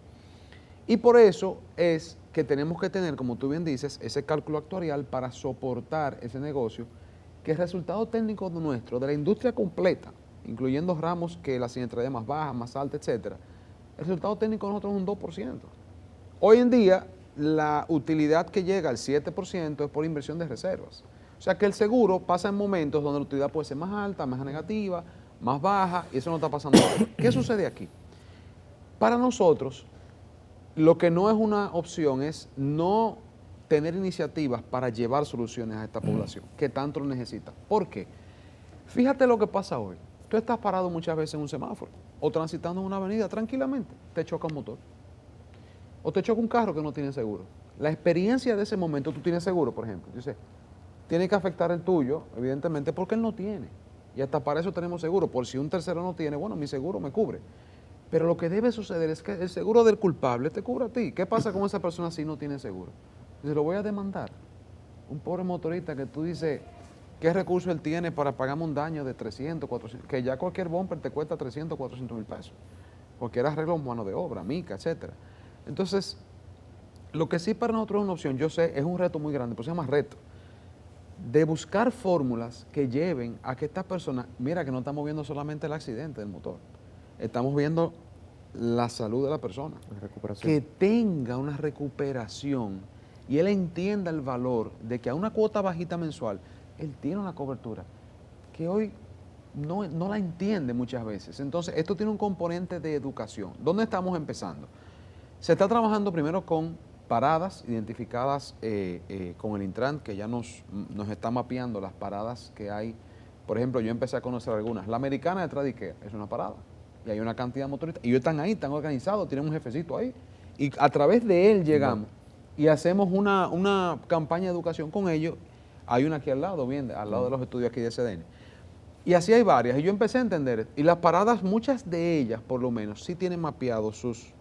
Y por eso es que tenemos que tener, como tú bien dices, ese cálculo actuarial para soportar ese negocio, que el resultado técnico nuestro, de la industria completa, incluyendo ramos que la siniestralidad es más baja, más alta, etcétera, el resultado técnico de nosotros es un 2%. Hoy en día, la utilidad que llega al 7% es por inversión de reservas. O sea que el seguro pasa en momentos donde la utilidad puede ser más alta, más negativa, más baja, y eso no está pasando ahora. ¿Qué sucede aquí? Para nosotros, lo que no es una opción es no tener iniciativas para llevar soluciones a esta población, que tanto lo necesita. ¿Por qué? Fíjate lo que pasa hoy. Tú estás parado muchas veces en un semáforo o transitando en una avenida tranquilamente, te choca un motor. O te choca un carro que no tiene seguro. La experiencia de ese momento, tú tienes seguro, por ejemplo. Dice, tiene que afectar el tuyo, evidentemente, porque él no tiene. Y hasta para eso tenemos seguro. Por si un tercero no tiene, bueno, mi seguro me cubre. Pero lo que debe suceder es que el seguro del culpable te cubre a ti. ¿Qué pasa con esa persona si no tiene seguro? Dice, lo voy a demandar. Un pobre motorista que tú dices, ¿qué recurso él tiene para pagarme un daño de 300, 400? Que ya cualquier bumper te cuesta 300, 400 mil pesos. Cualquier arreglo, mano de obra, mica, etcétera. Entonces, lo que sí para nosotros es una opción, yo sé, es un reto muy grande, pero se llama reto, de buscar fórmulas que lleven a que estas personas, mira que no estamos viendo solamente el accidente del motor, estamos viendo la salud de la persona, que tenga una recuperación y él entienda el valor de que a una cuota bajita mensual, él tiene una cobertura que hoy no la entiende muchas veces. Entonces, esto tiene un componente de educación. ¿Dónde estamos empezando? Se está trabajando primero con paradas identificadas con el Intran, que ya nos está mapeando las paradas que hay. Por ejemplo, yo empecé a conocer algunas. La americana detrás de Ikea es una parada. Y hay una cantidad de motoristas. Y ellos están ahí, están organizados, tienen un jefecito ahí. Y a través de él llegamos y hacemos una campaña de educación con ellos. Hay una aquí al lado, bien, al lado de los estudios aquí de CDN. Y así hay varias. Y yo empecé a entender. Y las paradas, muchas de ellas, por lo menos, sí tienen mapeados sus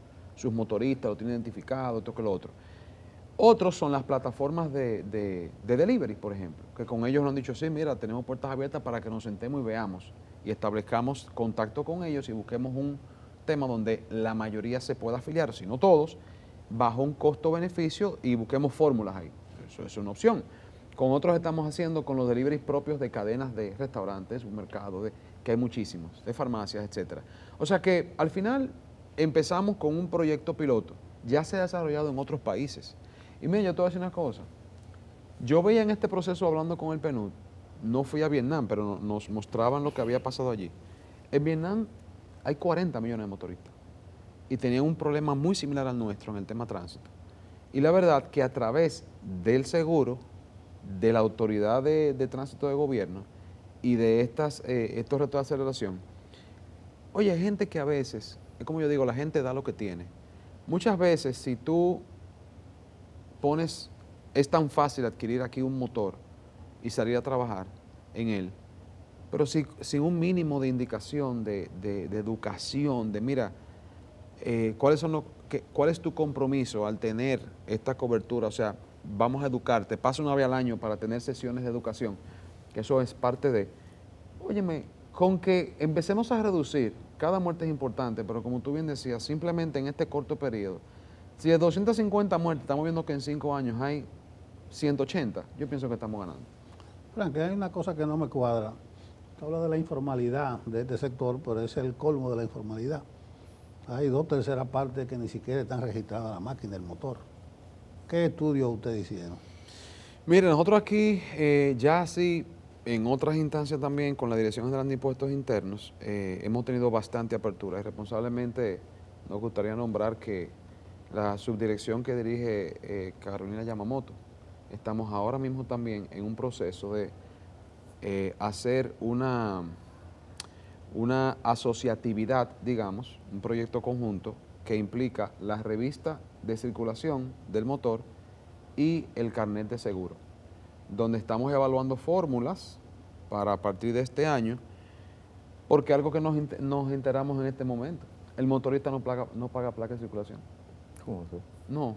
motoristas, lo tienen identificado, esto que lo otro. Otros son las plataformas de delivery, por ejemplo, que con ellos nos han dicho, sí, mira, tenemos puertas abiertas para que nos sentemos y veamos y establezcamos contacto con ellos y busquemos un tema donde la mayoría se pueda afiliar, si no todos, bajo un costo-beneficio y busquemos fórmulas ahí. Eso es una opción. Con otros estamos haciendo con los deliveries propios de cadenas de restaurantes, supermercados, que hay muchísimos, de farmacias, etcétera. O sea que al final empezamos con un proyecto piloto, ya se ha desarrollado en otros países. Y mira, yo te voy a decir una cosa, yo veía en este proceso hablando con el PNUD, no fui a Vietnam, pero nos mostraban lo que había pasado allí. En Vietnam hay 40 millones de motoristas y tenían un problema muy similar al nuestro en el tema tránsito. Y la verdad que a través del seguro, de la autoridad de tránsito de gobierno y de estos retos de aceleración, oye, hay gente que a veces, es como yo digo, la gente da lo que tiene. Muchas veces si tú es tan fácil adquirir aquí un motor y salir a trabajar en él, pero sin un mínimo de indicación, de educación, de mira, ¿cuál es tu compromiso al tener esta cobertura? O sea, vamos a educarte, pasa una vez al año para tener sesiones de educación, que eso es parte de, óyeme, con que empecemos a reducir, cada muerte es importante, pero como tú bien decías, simplemente en este corto periodo, si de 250 muertes estamos viendo que en 5 años hay 180, yo pienso que estamos ganando. Frank, hay una cosa que no me cuadra. Tú hablas de la informalidad de este sector, pero es el colmo de la informalidad. Hay 2/3 partes que ni siquiera están registradas la máquina, el motor. ¿Qué estudios ustedes hicieron? Mire, nosotros aquí ya así, en otras instancias también, con la Dirección General de Impuestos Internos, hemos tenido bastante apertura y responsablemente nos gustaría nombrar que la subdirección que dirige Carolina Yamamoto, estamos ahora mismo también en un proceso de hacer una una asociatividad, digamos, un proyecto conjunto que implica la revista de circulación del motor y el carnet de seguro, donde estamos evaluando fórmulas para a partir de este año, porque algo que nos enteramos en este momento, el motorista no paga placa de circulación. ¿Cómo así? No,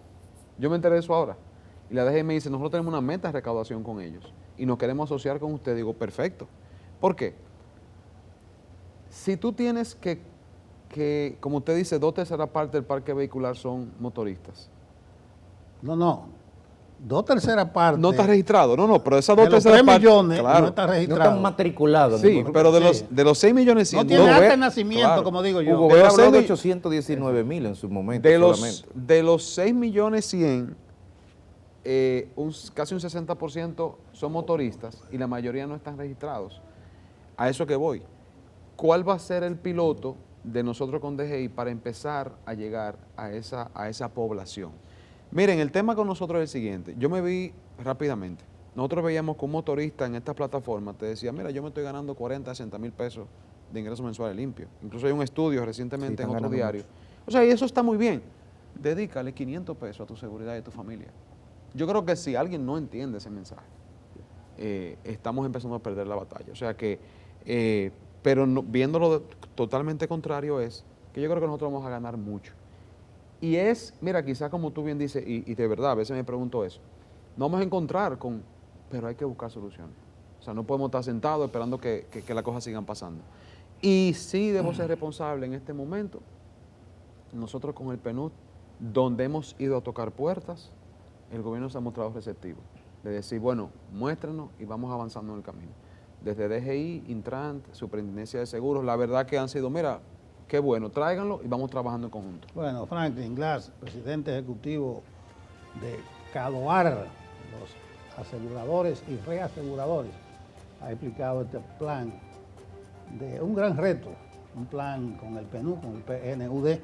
yo me enteré de eso ahora. Y la DGI me dice, nosotros tenemos una meta de recaudación con ellos y nos queremos asociar con usted. Digo, perfecto. ¿Por qué? Si tú tienes que, como usted dice, 2/3 partes del parque vehicular son motoristas. No. 2/3 partes. No está registrado, pero esas de los 2/3 3 partes. millones Claro. no está No registrado. están matriculados. Sí, pero de los 6 millones No 100, tiene no acta ve- de nacimiento, claro. como digo yo. Hugo De Vera los habló de 6 819,000 en su momento de solamente. los 6 millones 100, casi un 60% son motoristas y la mayoría no están registrados. A eso que voy. ¿Cuál va a ser el piloto de nosotros con DGI para empezar a llegar a esa población? Miren, el tema con nosotros es el siguiente. Yo me vi rápidamente. Nosotros veíamos que un motorista en estas plataformas te decía, mira, yo me estoy ganando 40, 60 mil pesos de ingresos mensuales limpios. Incluso hay un estudio recientemente en otro diario. O sea, y eso está muy bien. Dedícale 500 pesos a tu seguridad y a tu familia. Yo creo que si alguien no entiende ese mensaje, estamos empezando a perder la batalla. O sea que, pero viéndolo totalmente contrario es que yo creo que nosotros vamos a ganar mucho. Y es, mira, quizás como tú bien dices, y de verdad, a veces me pregunto eso, no vamos a encontrar pero hay que buscar soluciones. O sea, no podemos estar sentados esperando que las cosas sigan pasando. Y sí debo ser responsable en este momento, nosotros con el PNUD, donde hemos ido a tocar puertas, el gobierno se ha mostrado receptivo, de decir, bueno, muéstrenos y vamos avanzando en el camino. Desde DGI, Intrant, Superintendencia de Seguros, la verdad que han sido, mira, qué bueno, tráiganlo y vamos trabajando en conjunto. Bueno, Franklin Glass, presidente ejecutivo de CADOAR, los aseguradores y reaseguradores, ha explicado este plan de un gran reto, un plan con el PNUD, con el PNUD,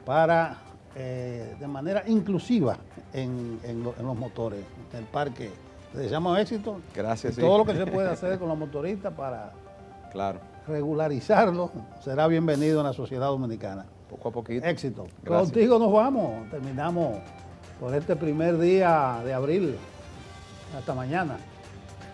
para de manera inclusiva en los motores, en el parque. Le deseamos éxito. Gracias. Y todo lo que se puede hacer con los motoristas para regularizarlo será bienvenido en la sociedad dominicana. Poco a poquito. Éxito. Gracias. Contigo nos vamos. Terminamos por este primer día de abril. Hasta mañana.